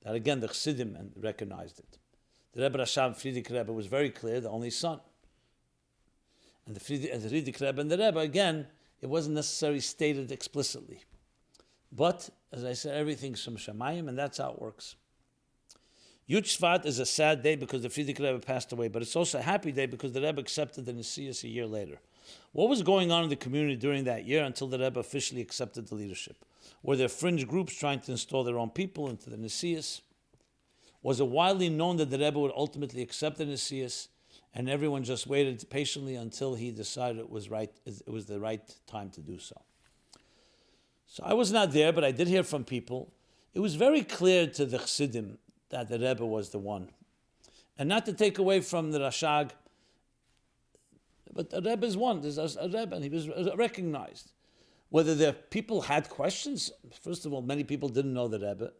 That again, the Chassidim recognized it. The Rebbe Rashab, Frierdiker Rebbe, was very clear, the only son. And the Frierdiker Rebbe and the Rebbe, again, it wasn't necessarily stated explicitly. But, as I said, everything's from Shemayim, and that's how it works. Yud Shevat is a sad day because the Frierdiker Rebbe passed away, but it's also a happy day because the Rebbe accepted the Nesius a year later. What was going on in the community during that year until the Rebbe officially accepted the leadership? Were there fringe groups trying to install their own people into the Nesius? Was it widely known that the Rebbe would ultimately accept the Nesius, and everyone just waited patiently until he decided it was the right time to do so? So I was not there, but I did hear from people. It was very clear to the Chassidim that the Rebbe was the one. And not to take away from the Rashag, but the Rebbe is one. There's a Rebbe, and he was recognized. Whether the people had questions, first of all, many people didn't know the Rebbe.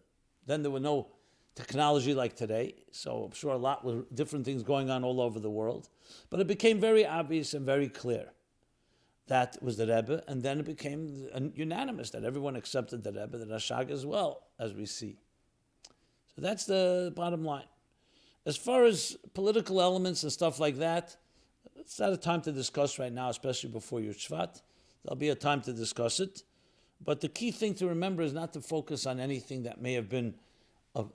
Then there were no technology like today, so I'm sure a lot of different things going on all over the world. But it became very obvious and very clear that was the Rebbe, and then it became unanimous that everyone accepted the Rebbe, the Rashag as well, as we see. So that's the bottom line. As far as political elements and stuff like that, it's not a time to discuss right now, especially before Yud Shevat. There'll be a time to discuss it. But the key thing to remember is not to focus on anything that may have been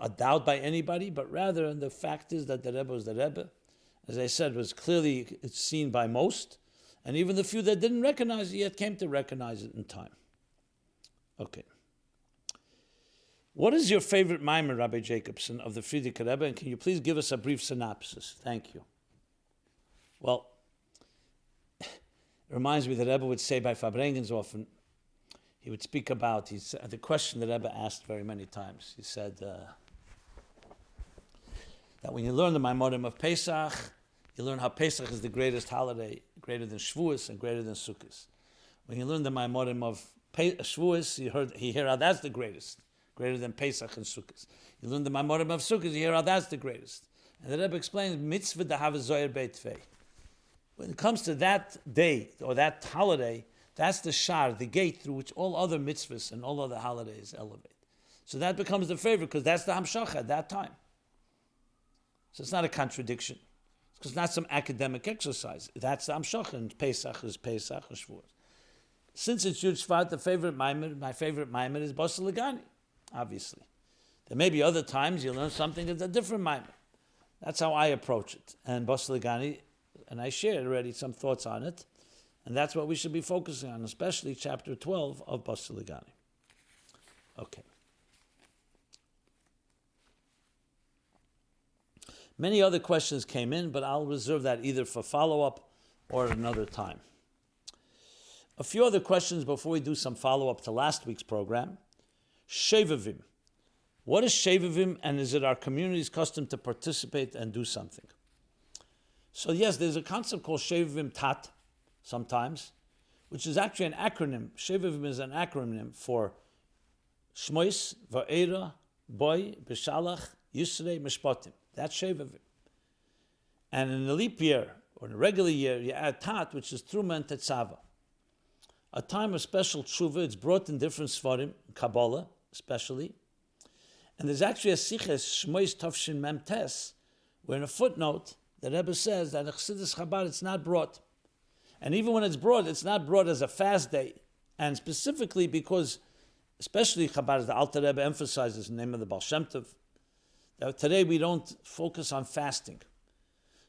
a doubt by anybody, but rather the fact is that the Rebbe was the Rebbe. As I said, was clearly seen by most. And even the few that didn't recognize it yet came to recognize it in time. Okay. What is your favorite maamer, Rabbi Jacobson, of the Frierdiker Rebbe? And can you please give us a brief synopsis? Thank you. Well, it reminds me the Rebbe would say by Fabrengens often, he would speak about the question the Rebbe asked very many times. He said that when you learn the maamorim of Pesach, you learn how Pesach is the greatest holiday, greater than Shavuos and greater than Sukkot. When you learn the maamorim of Shavuos, you hear how that's the greatest, greater than Pesach and Sukkot. You learn the maamorim of Sukkot, you hear how that's the greatest. And the Rebbe explains, mitzvah dahav zoyer beitvei. When it comes to that day or that holiday, that's the shar, the gate through which all other mitzvahs and all other holidays elevate. So that becomes the favorite because that's the hamshach at that time. So it's not a contradiction. It's not some academic exercise. That's the hamshach, and Pesach is Pesach or Shavuos. Since it's Yud Shevat, my favorite maamer is Basil Lagani, obviously. There may be other times you learn something that's a different maamer. That's how I approach it. And Basil Lagani, and I shared already some thoughts on it, and that's what we should be focusing on, especially chapter 12 of Basil Lagani. Okay. Many other questions came in, but I'll reserve that either for follow-up or at another time. A few other questions before we do some follow-up to last week's program. Shevavim. What is Shevavim, and is it our community's custom to participate and do something? So yes, there's a concept called Shevavim Tat, sometimes, which is actually an acronym. Shevavim is an acronym for Shmois, Va'era, Boy, Beshalach, Yisrei, Mishpatim. That's Shevavim. And in the leap year, or in a regular year, you add Tat, which is Truma and Tetzava. a time of special tshuva. It's brought in different svarim, Kabbalah especially. And there's actually a siches, Shmois Tavshin Mem Tes, where in a footnote, the Rebbe says that in Chassidus Chabad it's not brought. And even when it's brought as a fast day. And specifically because, especially Chabad, as the Alter Rebbe emphasizes in the name of the Baal Shem Tov, that today we don't focus on fasting.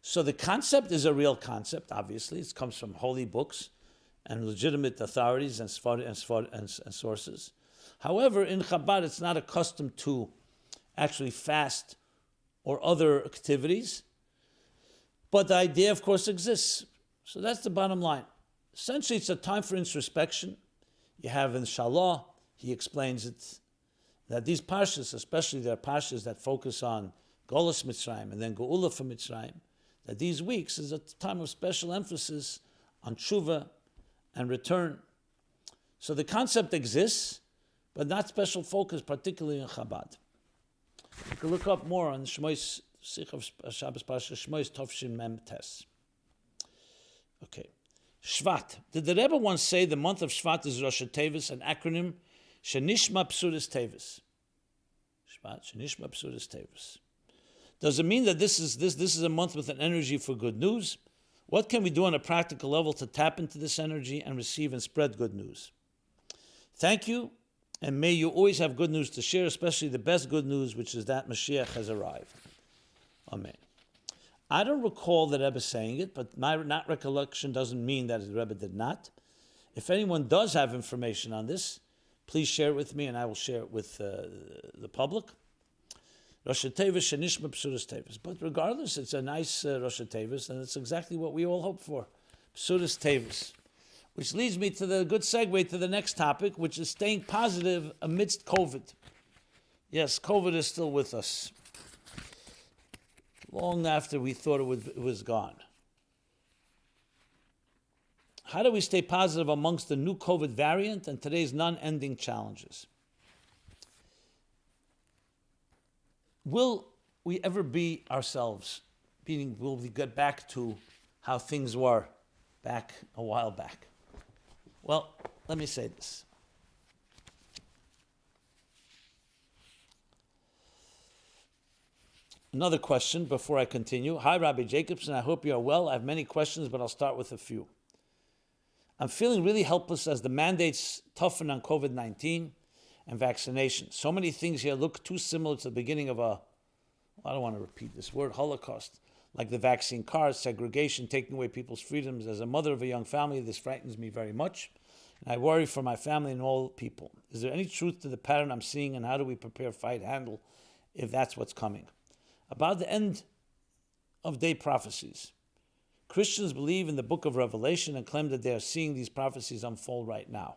So the concept is a real concept, obviously. It comes from holy books and legitimate authorities and sources. However, in Chabad, it's not accustomed to actually fast or other activities. But the idea, of course, exists. So that's the bottom line. Essentially, it's a time for introspection. You have in Shalah, he explains it, that these parshas, especially their parshas that focus on Golus Mitzrayim and then Geula from Mitzrayim, that these weeks is a time of special emphasis on tshuva and return. So the concept exists, but not special focus, particularly in Chabad. You can look up more on Shmois, Sikh of Shabbos Parsha, Shmois Tovshin Mem Tes. Okay. Shvat. Did the Rebbe once say the month of Shvat is Rosh Tevis, an acronym, Shenishma Psuris Tevis? Shvat, Shenishma Psuris Tevis. Does it mean that this is a month with an energy for good news? What can we do on a practical level to tap into this energy and receive and spread good news? Thank you, and may you always have good news to share, especially the best good news, which is that Moshiach has arrived. Amen. I don't recall the Rebbe saying it, but my not recollection doesn't mean that the Rebbe did not. If anyone does have information on this, please share it with me, and I will share it with the public. Rosh Tevis, Shenishma Psuris Tevis. But regardless, it's a nice Rosh Tevis, and it's exactly what we all hope for. Psuris Tevis. Which leads me to the good segue to the next topic, which is staying positive amidst COVID. Yes, COVID is still with us, long after we thought it was gone. How do we stay positive amongst the new COVID variant and today's non-ending challenges? Will we ever be ourselves? Meaning, will we get back to how things were back a while back? Well, let me say this. Another question before I continue. Hi, Rabbi Jacobson. I hope you are well. I have many questions, but I'll start with a few. I'm feeling really helpless as the mandates toughen on COVID-19 and vaccination. So many things here look too similar to the beginning of I don't want to repeat this word, Holocaust, like the vaccine cards, segregation, taking away people's freedoms. As a mother of a young family, this frightens me very much, and I worry for my family and all people. Is there any truth to the pattern I'm seeing, and how do we prepare, fight, handle if that's what's coming? About the end of day prophecies. Christians believe in the book of Revelation and claim that they are seeing these prophecies unfold right now,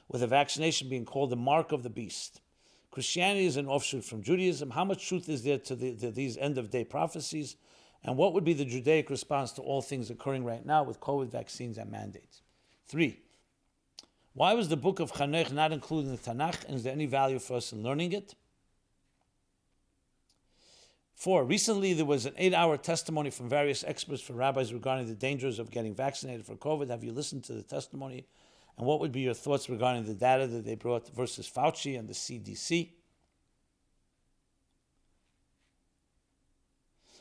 with a vaccination being called the mark of the beast. Christianity is an offshoot from Judaism. How much truth is there to these end-of-day prophecies? And what would be the Judaic response to all things occurring right now with COVID vaccines and mandates? 3. Why was the book of Chanech not included in the Tanakh, and is there any value for us in learning it? 4. Recently, there was an 8-hour testimony from various experts for rabbis regarding the dangers of getting vaccinated for COVID. Have you listened to the testimony? And what would be your thoughts regarding the data that they brought versus Fauci and the CDC?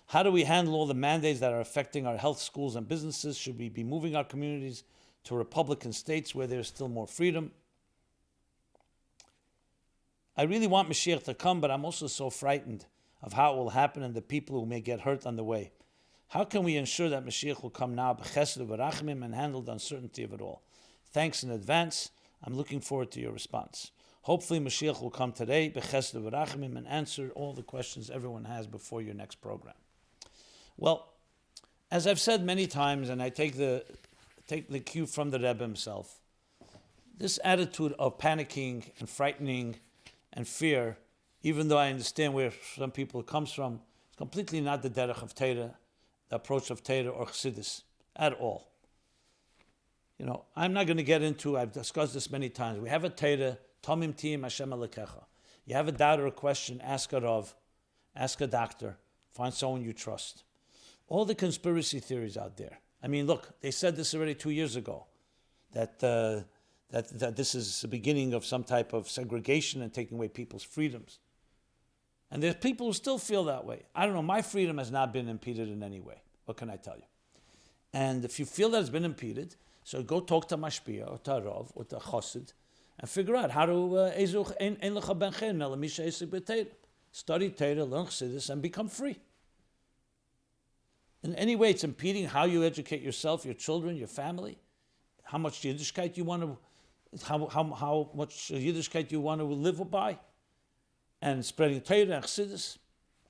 How do we handle all the mandates that are affecting our health, schools, and businesses? Should we be moving our communities to Republican states where there's still more freedom? I really want Moshiach to come, but I'm also so frightened of how it will happen and the people who may get hurt on the way. How can we ensure that Moshiach will come now, b'chesed v'rachmim, and handle the uncertainty of it all? Thanks in advance. I'm looking forward to your response. Hopefully Moshiach will come today, b'chesed v'rachmim, and answer all the questions everyone has before your next program. Well, as I've said many times, and I take the cue from the Rebbe himself, this attitude of panicking and frightening and fear, even though I understand where some people it comes from, it's completely not the derech of Torah, the approach of Torah or Chassidus at all. You know, I'm not going to get into, I've discussed this many times. We have a Torah, Tomim Tiyim Hashem Alekecha. You have a doubt or a question, ask a Rav, ask a doctor, find someone you trust. All the conspiracy theories out there. I mean, look, they said this already 2 years ago, that that this is the beginning of some type of segregation and taking away people's freedoms. And there's people who still feel that way. I don't know, my freedom has not been impeded in any way. What can I tell you? And if you feel that it's been impeded, so go talk to Mashpia or to Rav or to Chassid and figure out how to study Torah, learn Chassidus, and become free. In any way, it's impeding how you educate yourself, your children, your family, how much Yiddishkeit you want to, how much Yiddishkeit you want to live by, and spreading Torah and Chassidus.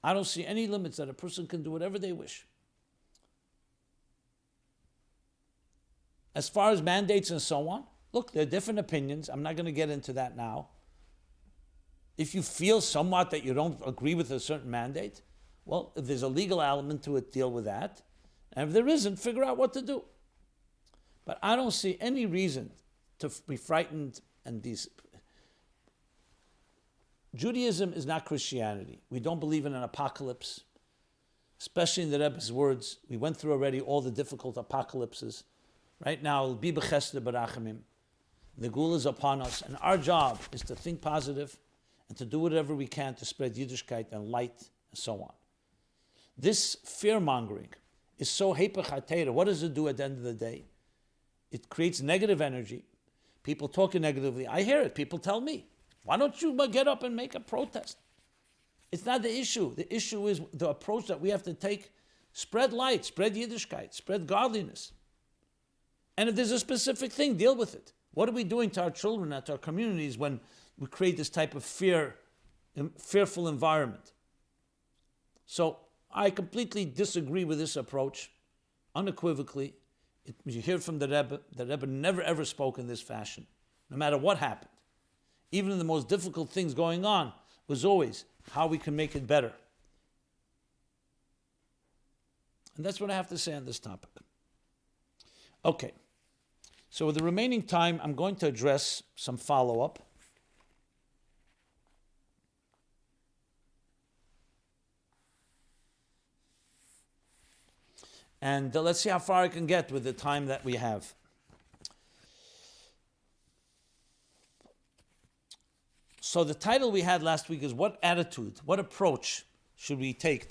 I don't see any limits that a person can do whatever they wish. As far as mandates and so on, look, there are different opinions. I'm not going to get into that now. If you feel somewhat that you don't agree with a certain mandate, well, if there's a legal element to it, deal with that. And if there isn't, figure out what to do. But I don't see any reason to be frightened. And Judaism is not Christianity. We don't believe in an apocalypse, especially in the Rebbe's words. We went through already all the difficult apocalypses. Right now, be b'chesed barachamim. The gula is upon us, and our job is to think positive and to do whatever we can to spread Yiddishkeit and light and so on. This fear-mongering is so hepech hatera. What does it do at the end of the day? It creates negative energy. People talking negatively. I hear it. People tell me, why don't you get up and make a protest? It's not the issue. The issue is the approach that we have to take. Spread light, spread Yiddishkeit, spread godliness. And if there's a specific thing, deal with it. What are we doing to our children and to our communities when we create this type of fearful environment? So I completely disagree with this approach, unequivocally. You hear from the Rebbe never ever spoke in this fashion, no matter what happened. Even in the most difficult things going on, was always how we can make it better. And that's what I have to say on this topic. Okay. So with the remaining time, I'm going to address some follow-up. And let's see how far I can get with the time that we have. So the title we had last week is what attitude, what approach should we have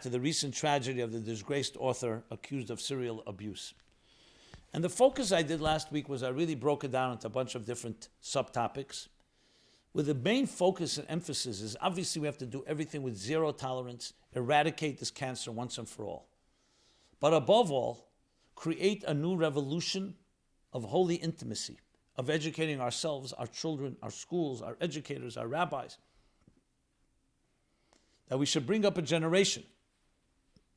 to the recent tragedy of the disgraced author accused of serial abuse? And the focus I did last week was I really broke it down into a bunch of different subtopics. With the main focus and emphasis is obviously we have to do everything with zero tolerance, eradicate this cancer once and for all. But above all, create a new revolution of holy intimacy, of educating ourselves, our children, our schools, our educators, our rabbis. That we should bring up a generation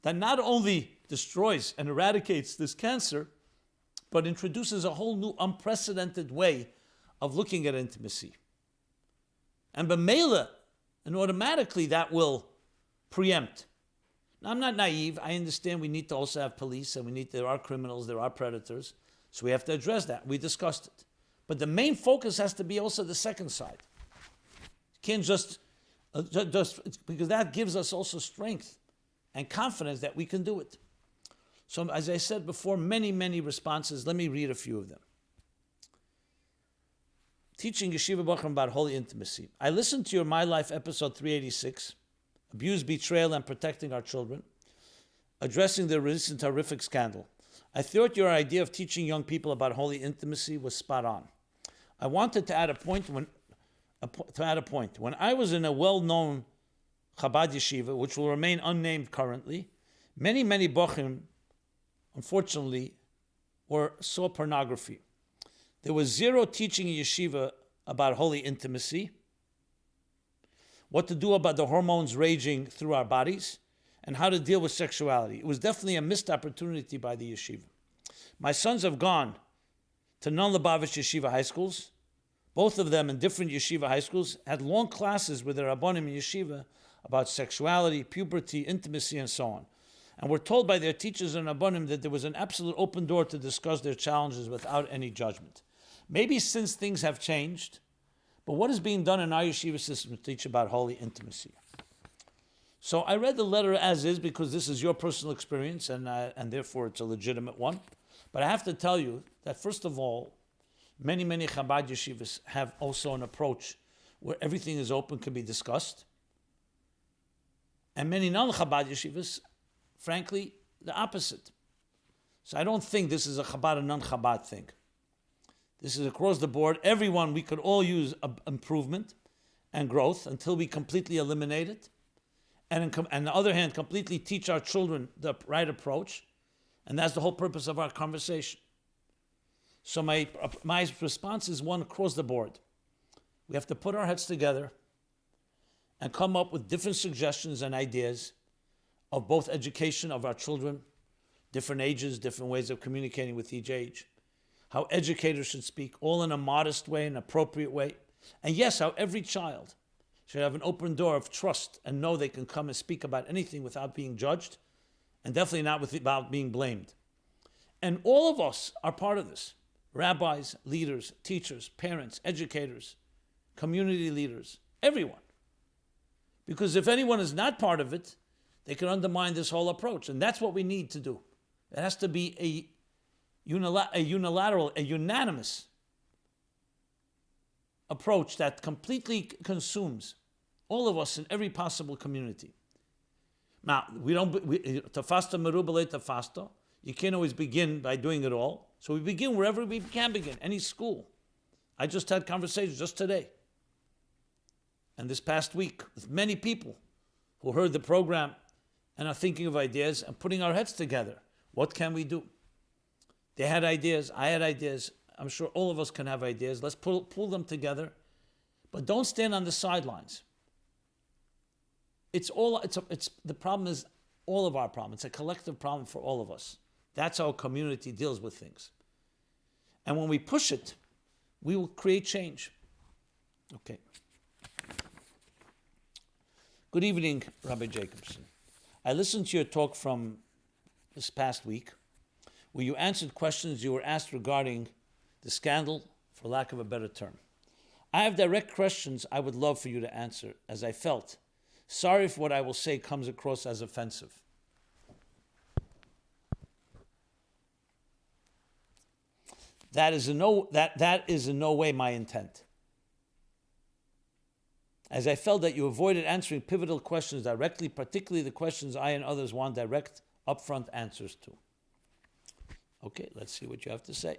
that not only destroys and eradicates this cancer, but introduces a whole new unprecedented way of looking at intimacy. And b'meila, and automatically that will preempt. Now, I'm not naive. I understand we need to also have police, and there are criminals, there are predators, so we have to address that. We discussed it. But the main focus has to be also the second side. You can't just because that gives us also strength and confidence that we can do it. So as I said before, many, many responses. Let me read a few of them. Teaching Yeshiva Bochum about holy intimacy. I listened to your My Life episode 386, Abuse, Betrayal, and Protecting Our Children, addressing the recent horrific scandal. I thought your idea of teaching young people about holy intimacy was spot on. I wanted to add a point. When I was in a well-known Chabad yeshiva, which will remain unnamed currently, many bochim, unfortunately, saw pornography. There was zero teaching in yeshiva about holy intimacy, what to do about the hormones raging through our bodies, and how to deal with sexuality. It was definitely a missed opportunity by the yeshiva. My sons have gone to non-Lubavitch yeshiva high schools. Both of them in different yeshiva high schools had long classes with their rabbanim in yeshiva about sexuality, puberty, intimacy, and so on. And were told by their teachers and rabbanim that there was an absolute open door to discuss their challenges without any judgment. Maybe since things have changed, but what is being done in our yeshiva system to teach about holy intimacy? So I read the letter as is because this is your personal experience and therefore it's a legitimate one. But I have to tell you that first of all, many Chabad yeshivas have also an approach where everything is open, can be discussed. And many non-Chabad yeshivas, frankly, the opposite. So I don't think this is a Chabad and non-Chabad thing. This is across the board. Everyone, we could all use improvement and growth until we completely eliminate it. And on the other hand, completely teach our children the right approach. And that's the whole purpose of our conversation. So my response is one across the board. We have to put our heads together and come up with different suggestions and ideas of both education of our children, different ages, different ways of communicating with each age, how educators should speak, all in a modest way, an appropriate way. And yes, how every child should have an open door of trust and know they can come and speak about anything without being judged, and definitely not without being blamed. And all of us are part of this. Rabbis, leaders, teachers, parents, educators, community leaders, everyone. Because if anyone is not part of it, they can undermine this whole approach. And that's what we need to do. It has to be a unilateral, a unanimous approach that completely consumes all of us in every possible community. Now, tafasta merubale tafasta. You can't always begin by doing it all. So we begin wherever we can begin, any school. I just had conversations just today and this past week with many people who heard the program and are thinking of ideas and putting our heads together. What can we do? They had ideas, I had ideas. I'm sure all of us can have ideas. Let's pull them together. But don't stand on the sidelines. The problem is all of our problem. It's a collective problem for all of us. That's how a community deals with things. And when we push it, we will create change. Okay. Good evening, Rabbi Jacobson. I listened to your talk from this past week, where you answered questions you were asked regarding the scandal, for lack of a better term. I have direct questions I would love for you to answer, as I felt. Sorry if what I will say comes across as offensive. That is in no way my intent. As I felt that you avoided answering pivotal questions directly, particularly the questions I and others want direct, upfront answers to. Okay, let's see what you have to say.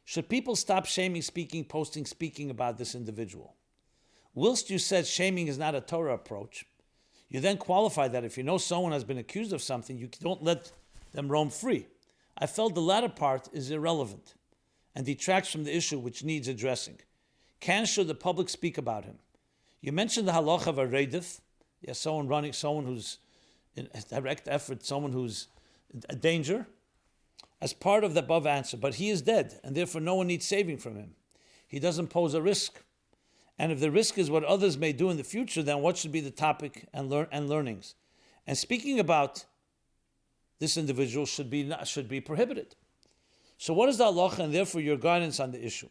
Should people stop shaming, speaking, posting, speaking about this individual? Whilst you said shaming is not a Torah approach, you then qualified that if you know someone has been accused of something, you don't let them roam free. I felt the latter part is irrelevant and detracts from the issue which needs addressing. Should the public speak about him? You mentioned the halacha of a reidif, someone who's in a direct effort, someone who's a danger, as part of the above answer, but he is dead, and therefore no one needs saving from him. He doesn't pose a risk. And if the risk is what others may do in the future, then what should be the topic and learnings? And speaking about this individual should be prohibited. So what is the halacha and therefore your guidance on the issue?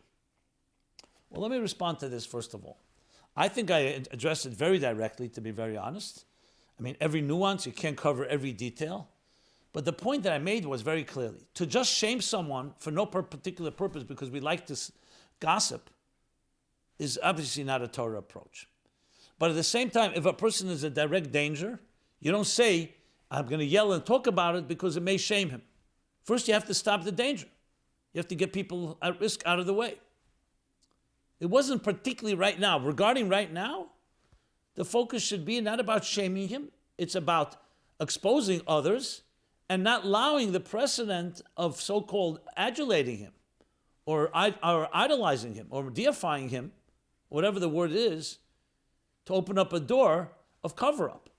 Well, let me respond to this first of all. I think I addressed it very directly, to be very honest. I mean, every nuance, you can't cover every detail. But the point that I made was very clearly, to just shame someone for no particular purpose because we like to gossip is obviously not a Torah approach. But at the same time, if a person is a direct danger, you don't say, I'm going to yell and talk about it because it may shame him. First, you have to stop the danger. You have to get people at risk out of the way. It wasn't particularly right now. Regarding right now, the focus should be not about shaming him. It's about exposing others and not allowing the precedent of so-called adulating him or idolizing him or deifying him, whatever the word is, to open up a door of cover-up.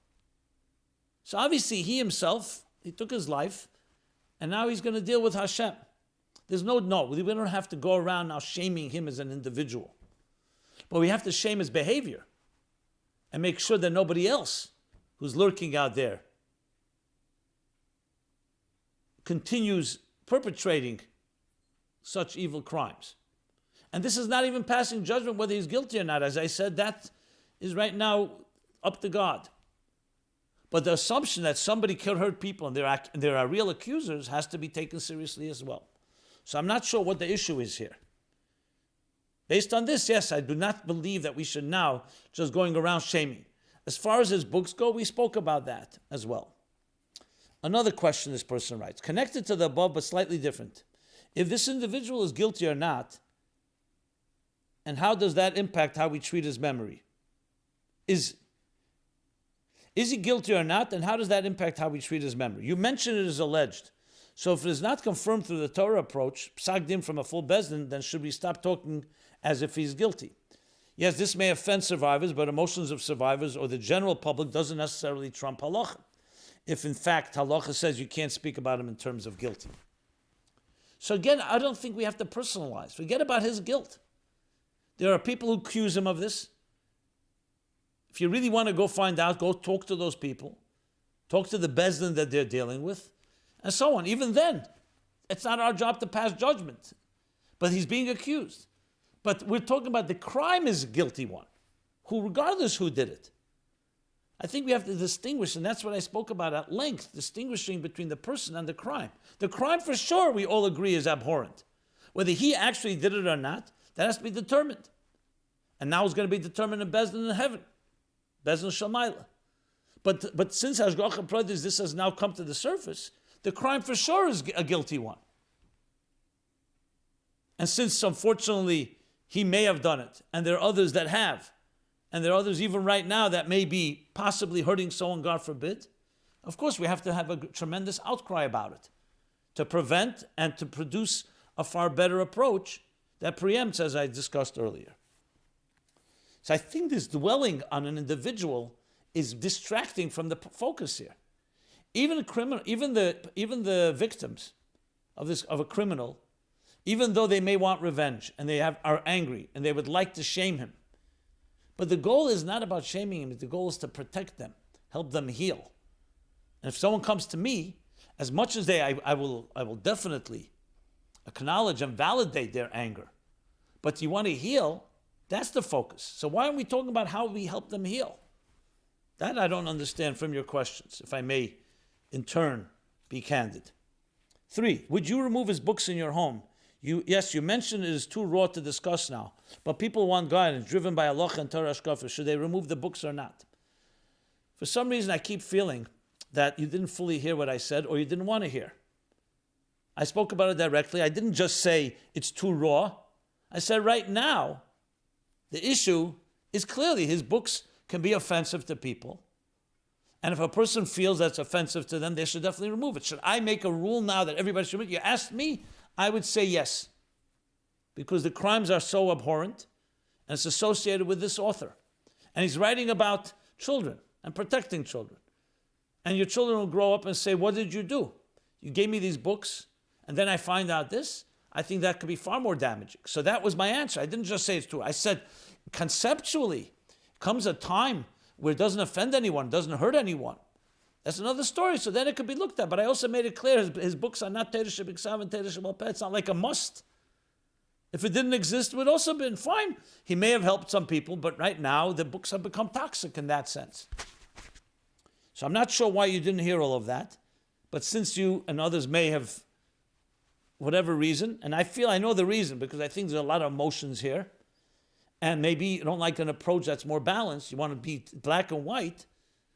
So obviously he himself, he took his life, and now he's going to deal with Hashem. We don't have to go around now shaming him as an individual. But we have to shame his behavior and make sure that nobody else who's lurking out there continues perpetrating such evil crimes. And this is not even passing judgment whether he's guilty or not. As I said, that is right now up to God. But the assumption that somebody could hurt people and there are real accusers has to be taken seriously as well. So I'm not sure what the issue is here. Based on this, yes, I do not believe that we should now just going around shaming. As far as his books go, we spoke about that as well. Another question this person writes, connected to the above but slightly different. If this individual is guilty or not, and how does that impact how we treat his memory? Is he guilty or not, and how does that impact how we treat his memory? You mentioned it is alleged. So if it is not confirmed through the Torah approach, psak din from a full bezdin, then should we stop talking as if he's guilty? Yes, this may offend survivors, but emotions of survivors or the general public doesn't necessarily trump halacha. If in fact halacha says you can't speak about him in terms of guilty. So again, I don't think we have to personalize. Forget about his guilt. There are people who accuse him of this. If you really want to go find out, go talk to those people. Talk to the bezdin that they're dealing with, and so on. Even then, it's not our job to pass judgment. But he's being accused. But we're talking about the crime is a guilty one, who, regardless who did it. I think we have to distinguish, and that's what I spoke about at length, distinguishing between the person and the crime. The crime, for sure, we all agree is abhorrent. Whether he actually did it or not, that has to be determined. And now it's going to be determined in Bezdin in heaven. Bezdin Shamayla. But since Hashgacha Prodis, this has now come to the surface, the crime for sure is a guilty one. And since, unfortunately, he may have done it, and there are others that have, and there are others even right now that may be possibly hurting someone, God forbid, of course we have to have a tremendous outcry about it to prevent and to produce a far better approach that preempts, as I discussed earlier. So I think this dwelling on an individual is distracting from the focus here. Even a criminal, even the victims of a criminal, even though they may want revenge and are angry and they would like to shame him, but the goal is not about shaming him. The goal is to protect them, help them heal. And if someone comes to me, as much as I will definitely acknowledge and validate their anger. But you want to heal, that's the focus. So why aren't we talking about how we help them heal? That I don't understand from your questions, if I may, in turn, be candid. 3, would you remove his books in your home? Yes, you mentioned it is too raw to discuss now, but people want guidance, driven by Allah and Torah Shkafa. Should they remove the books or not? For some reason, I keep feeling that you didn't fully hear what I said, or you didn't want to hear. I spoke about it directly. I didn't just say it's too raw. I said right now, the issue is clearly his books can be offensive to people. And if a person feels that's offensive to them, they should definitely remove it. Should I make a rule now that everybody should remove it? You asked me, I would say yes. Because the crimes are so abhorrent, and it's associated with this author. And he's writing about children and protecting children. And your children will grow up and say, what did you do? You gave me these books, and then I find out this. I think that could be far more damaging. So that was my answer. I didn't just say it's true. I said, conceptually, comes a time where it doesn't offend anyone, doesn't hurt anyone. That's another story, so then it could be looked at. But I also made it clear his books are not Teresh B'Ksav and Teresh B'Alpeh. It's not like a must. If it didn't exist, it would also have been fine. He may have helped some people, but right now the books have become toxic in that sense. So I'm not sure why you didn't hear all of that. But since you and others may have, whatever reason, and I know the reason, because I think there's a lot of emotions here, and maybe you don't like an approach that's more balanced, you want to be black and white,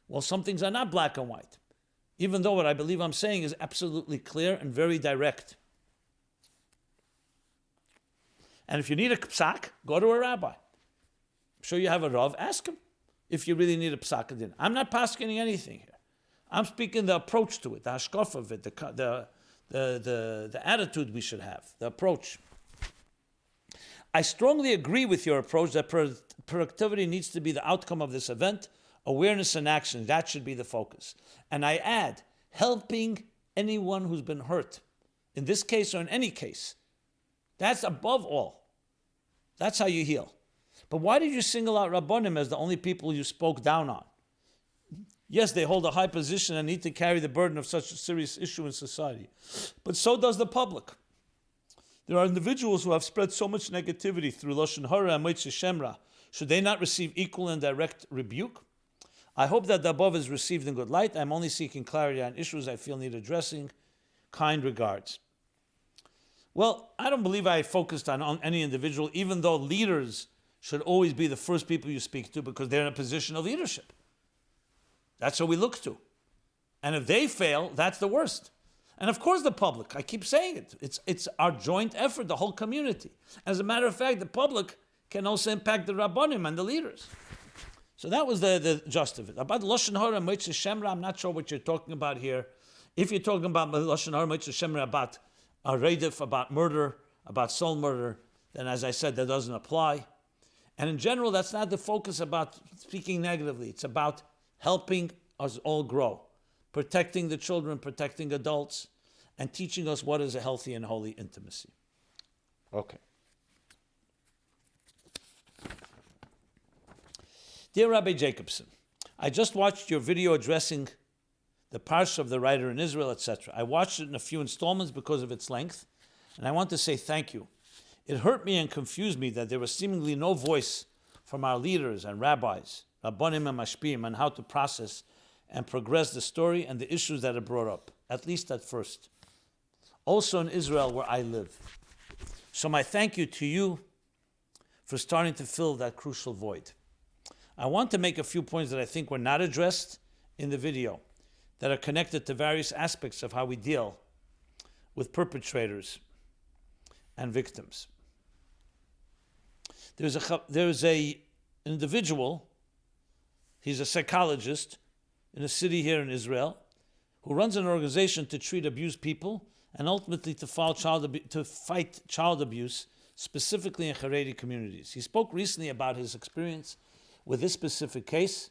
well, some things are not black and white, even though what I believe I'm saying is absolutely clear and very direct. And if you need a psak, go to a rabbi. I'm sure you have a rav, ask him if you really need a psak adin. I'm not paskening anything here. I'm speaking the approach to it, the hashkaf of it, the attitude we should have, the approach. I strongly agree with your approach that productivity needs to be the outcome of this event. Awareness and action, that should be the focus. And I add, helping anyone who's been hurt, in this case or in any case. That's above all. That's how you heal. But why did you single out Rabbonim as the only people you spoke down on? Yes, they hold a high position and need to carry the burden of such a serious issue in society. But so does the public. There are individuals who have spread so much negativity through Lashon Hara and Moitze Shemra. Should they not receive equal and direct rebuke? I hope that the above is received in good light. I'm only seeking clarity on issues I feel need addressing. Kind regards. Well, I don't believe I focused on any individual, even though leaders should always be the first people you speak to because they're in a position of leadership. That's what we look to. And if they fail, that's the worst. And of course the public, I keep saying it, it's our joint effort, the whole community. As a matter of fact, the public can also impact the Rabbanim and the leaders. So that was the gist of it. About Lashon Hara, Moitze Shemra, I'm not sure what you're talking about here. If you're talking about Lashon Hara, Moitze Shemra, about a redif, about murder, about soul murder, then as I said, that doesn't apply. And in general, that's not the focus about speaking negatively. It's about helping us all grow, protecting the children, protecting adults, and teaching us what is a healthy and holy intimacy. Okay. Dear Rabbi Jacobson, I just watched your video addressing the parsha of the writer in Israel, etc. I watched it in a few installments because of its length, and I want to say thank you. It hurt me and confused me that there was seemingly no voice from our leaders and rabbis, Rabbanim and Mashpim, on how to process and progress the story and the issues that are brought up, at least at first. Also in Israel, where I live. So my thank you to you for starting to fill that crucial void. I want to make a few points that I think were not addressed in the video that are connected to various aspects of how we deal with perpetrators and victims. There's an individual, he's a psychologist in a city here in Israel, who runs an organization to treat abused people and ultimately to fight child abuse, specifically in Haredi communities. He spoke recently about his experience with this specific case.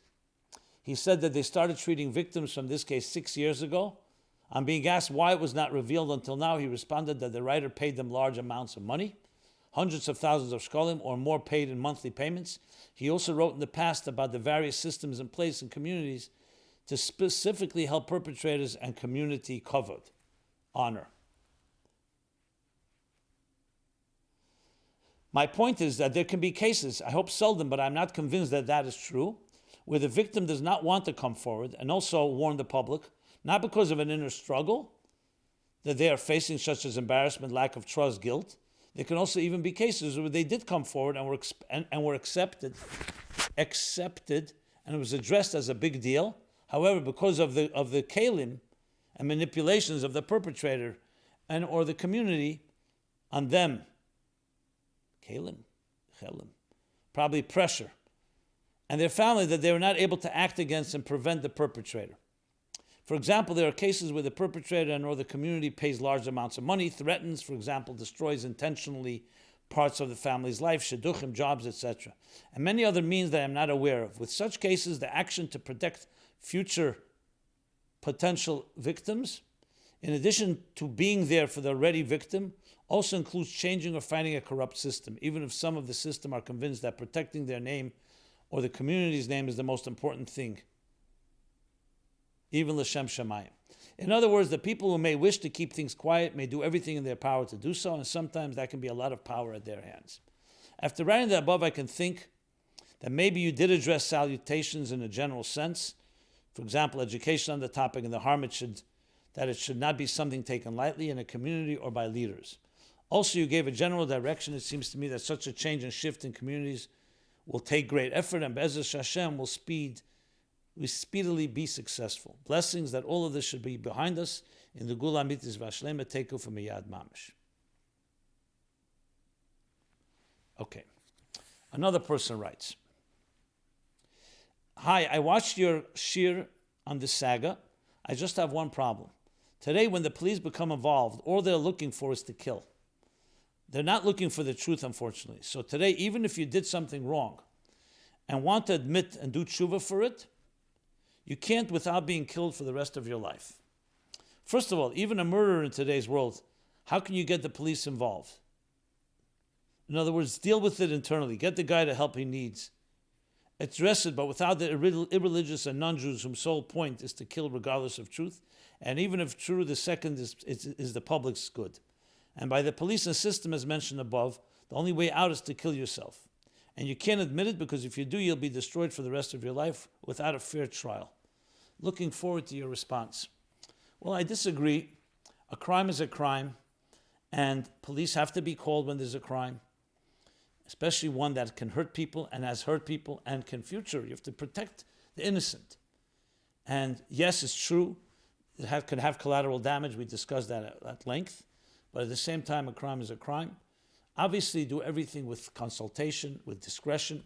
He said that they started treating victims from this case 6 years ago. On being asked why it was not revealed until now, he responded that the writer paid them large amounts of money, hundreds of thousands of shkolim or more paid in monthly payments. He also wrote in the past about the various systems in place in communities to specifically help perpetrators and community kavod, honor. My point is that there can be cases, I hope seldom, but I'm not convinced that that is true, where the victim does not want to come forward and also warn the public, not because of an inner struggle that they are facing, such as embarrassment, lack of trust, guilt. There can also even be cases where they did come forward and were accepted, and it was addressed as a big deal. However, because of the kalim and manipulations of the perpetrator and or the community on them, kalim, probably pressure, and their family, that they were not able to act against and prevent the perpetrator. For example, there are cases where the perpetrator and or the community pays large amounts of money, threatens, for example, destroys intentionally parts of the family's life, shidduchim, jobs, etc., and many other means that I am not aware of. With such cases, the action to protect future potential victims, in addition to being there for the already victim, also includes changing or fighting a corrupt system, even if some of the system are convinced that protecting their name or the community's name is the most important thing, even l'shem shamayim. In other words, the people who may wish to keep things quiet may do everything in their power to do so, and sometimes that can be a lot of power at their hands. After writing the above, I can think that maybe you did address salutations in a general sense, for example, education on the topic and the harm it should not be something taken lightly in a community or by leaders. Also, you gave a general direction. It seems to me that such a change and shift in communities will take great effort, and Be'ezus Hashem will speedily be successful. Blessings that all of this should be behind us in the Gula Mitis Vashlema Teku from Miyad Mamish. Okay. Another person writes, hi, I watched your shir on the saga. I just have one problem. Today, when the police become involved, all they're looking for is to kill. They're not looking for the truth, unfortunately. So today, even if you did something wrong and want to admit and do tshuva for it, you can't without being killed for the rest of your life. First of all, even a murderer in today's world, how can you get the police involved? In other words, deal with it internally. Get the guy the help he needs. Address it, but without the irreligious and non-Jews whose sole point is to kill regardless of truth. And even if true, the second is the public's good. And by the police and system, as mentioned above, the only way out is to kill yourself. And you can't admit it because if you do, you'll be destroyed for the rest of your life without a fair trial. Looking forward to your response. Well, I disagree. A crime is a crime, and police have to be called when there's a crime, especially one that can hurt people and has hurt people and can future. You have to protect the innocent. And yes, it's true, it could have collateral damage. We discussed that at length. But at the same time, a crime is a crime. Obviously, do everything with consultation, with discretion,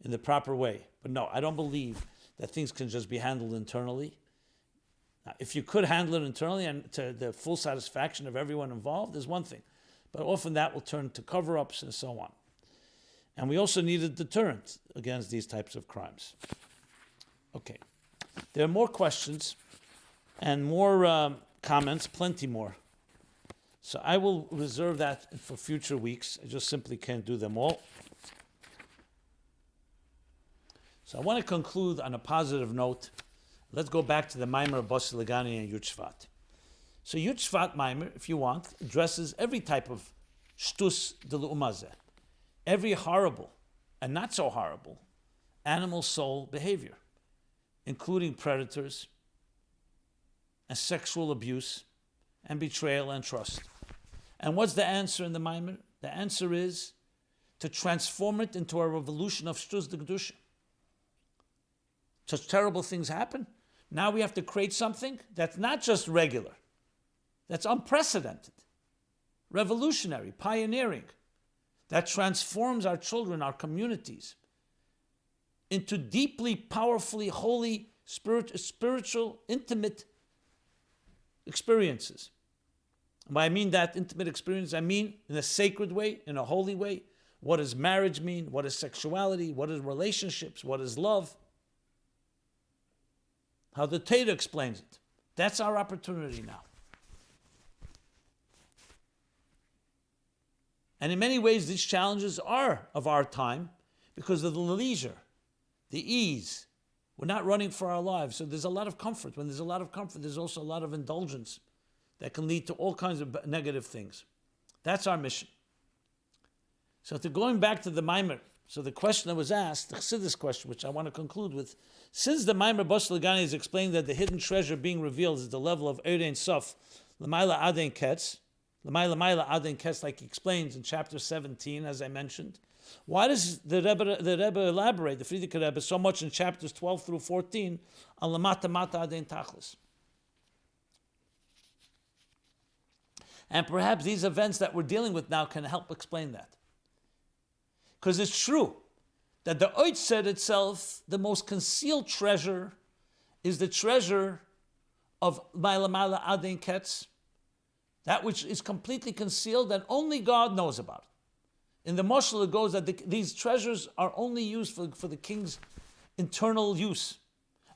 in the proper way. But no, I don't believe that things can just be handled internally. Now, if you could handle it internally and to the full satisfaction of everyone involved, is one thing. But often that will turn to cover-ups and so on. And we also need a deterrent against these types of crimes. Okay. There are more questions and more comments, plenty more. So I will reserve that for future weeks. I just simply can't do them all. So I want to conclude on a positive note. Let's go back to the maamer of Basil Lagani and Yud Shevat. So Yud Shevat maamer, if you want, addresses every type of shtus de l'umazeh, every horrible and not so horrible animal soul behavior, including predators and sexual abuse and betrayal and trust. And what's the answer in the maamer? The answer is to transform it into a revolution of shtus de Kiddush. Such terrible things happen. Now we have to create something that's not just regular, that's unprecedented, revolutionary, pioneering, that transforms our children, our communities, into deeply, powerfully, holy, spiritual, intimate experiences. And by I mean that intimate experience, I mean in a sacred way, in a holy way. What does marriage mean? What is sexuality? What is relationships? What is love? How the Torah explains it. That's our opportunity now. And in many ways, these challenges are of our time because of the leisure, the ease. We're not running for our lives. So there's a lot of comfort. When there's a lot of comfort, there's also a lot of indulgence that can lead to all kinds of negative things. That's our mission. So going back to the maamer, so the question that was asked, the Chassidus question, which I want to conclude with, since the maamer Basil L'Gani is explained that the hidden treasure being revealed is the level of Ein Sof, L'mayla Aden Ketz, L'mayla Aden Ketz, like he explains in chapter 17, as I mentioned, why does the Rebbe elaborate, the Frierdiker Rebbe, so much in chapters 12 through 14 on Lamata Mata Aden Tachlis? And perhaps these events that we're dealing with now can help explain that. Because it's true that the Oitzer itself, the most concealed treasure, is the treasure of Ma'ala Aden Ketz, that which is completely concealed and only God knows about. In the Moshiach it goes that these treasures are only used for the king's internal use.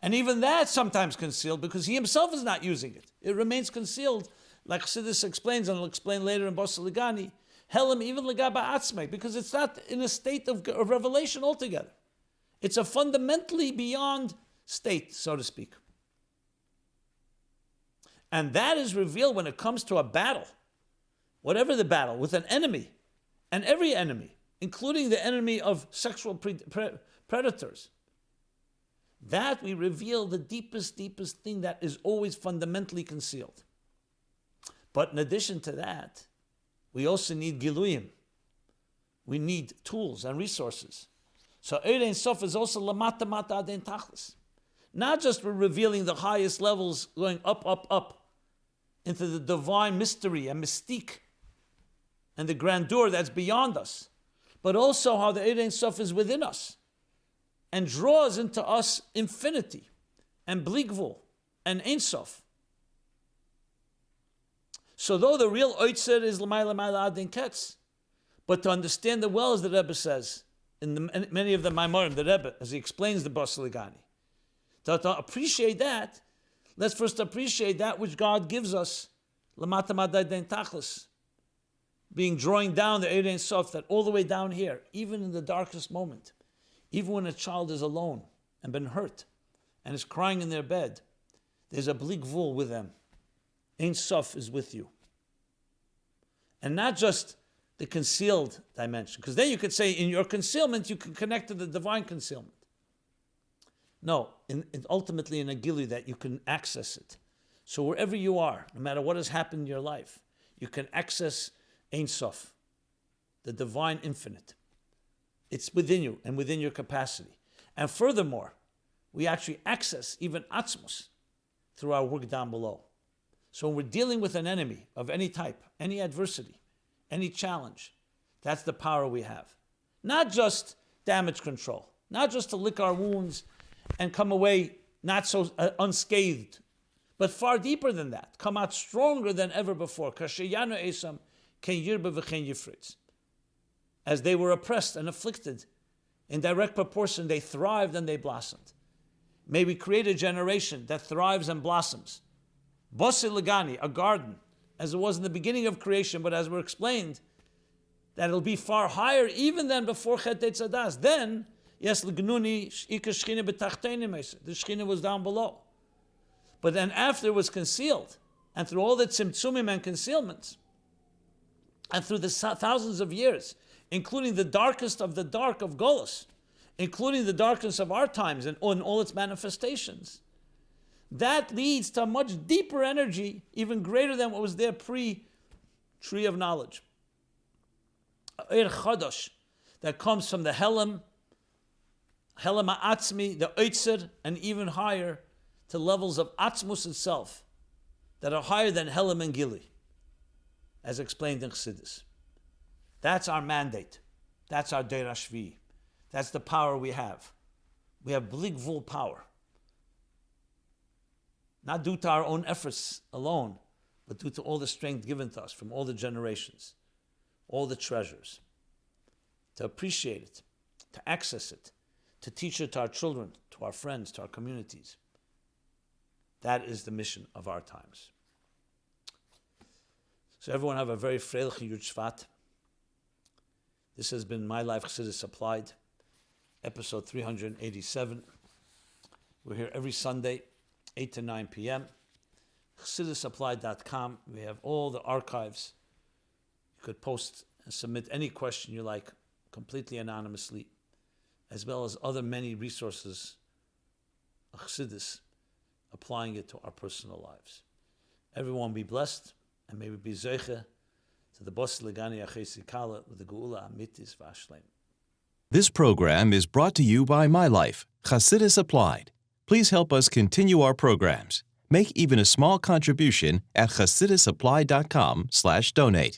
And even that sometimes concealed because he himself is not using it. It remains concealed, like Chassidus explains, and I'll explain later in Basil Lagani, Helam even legaba atzmei, because it's not in a state of revelation altogether. It's a fundamentally beyond state, so to speak. And that is revealed when it comes to a battle, whatever the battle, with an enemy, and every enemy, including the enemy of sexual predators. That we reveal the deepest thing that is always fundamentally concealed. But in addition to that, we also need giluyim. We need tools and resources. So Ein Sof is also lamata mata aden tachlis. Not just we're revealing the highest levels, going up, into the divine mystery and mystique and the grandeur that's beyond us, but also how the Ein Sof is within us and draws into us infinity and bligvul and Ein Sof. So though the real Oitzer is L'mayla Adin Ketz, but to understand it well, as the Rebbe says, in many of the maamorim, the Rebbe, as he explains the Basil Lagani, to appreciate that, let's first appreciate that which God gives us, L'mata Madaden Tachlis, being drawing down the Ein Sof, that all the way down here, even in the darkest moment, even when a child is alone and been hurt and is crying in their bed, there's a bligvul with them. Ein Sof is with you. And not just the concealed dimension. Because then you could say in your concealment, you can connect to the divine concealment. No, ultimately in a gili that you can access it. So wherever you are, no matter what has happened in your life, you can access Ein Sof, the divine infinite. It's within you and within your capacity. And furthermore, we actually access even Atzmos through our work down below. So when we're dealing with an enemy of any type, any adversity, any challenge, that's the power we have. Not just damage control, not just to lick our wounds and come away not so unscathed, but far deeper than that. Come out stronger than ever before. As they were oppressed and afflicted, in direct proportion, they thrived and they blossomed. May we create a generation that thrives and blossoms. Basil Lagani, a garden, as it was in the beginning of creation, but as we're explained, that it'll be far higher even than before Chet Tzadas. Then, yes, Lagnuni, Ika Shchina B'Tachtenim, the Shchina was down below. But then after it was concealed, and through all the tzimtzumim and concealments, and through the thousands of years, including the darkest of the dark of Golus, including the darkness of our times and in all its manifestations, that leads to a much deeper energy, even greater than what was there pre-tree of knowledge. Ir chiddush, that comes from the Helam ha'atzmi, the Oitzer, and even higher to levels of Atzmus itself that are higher than Helam and Gili, as explained in Chassidus. That's our mandate. That's our Deir HaShvi. That's the power we have. We have bligvul power. Not due to our own efforts alone, but due to all the strength given to us from all the generations, all the treasures. To appreciate it, to access it, to teach it to our children, to our friends, to our communities. That is the mission of our times. So everyone have a very freilich Yud Shevat. This has been My Life Chassidus Applied, episode 387. We're here every Sunday, 8 to 9 p.m. ChassidusApplied.com. We have all the archives. You could post and submit any question you like, completely anonymously, as well as other many resources of Chassidus, applying it to our personal lives. Everyone be blessed, and may we be zeiche to the Basil Lagani Achesi Kala with the Geula Amitis Vashleim. This program is brought to you by My Life, Chassidus Applied. Please help us continue our programs. Make even a small contribution at ChassidusApplied.com/donate.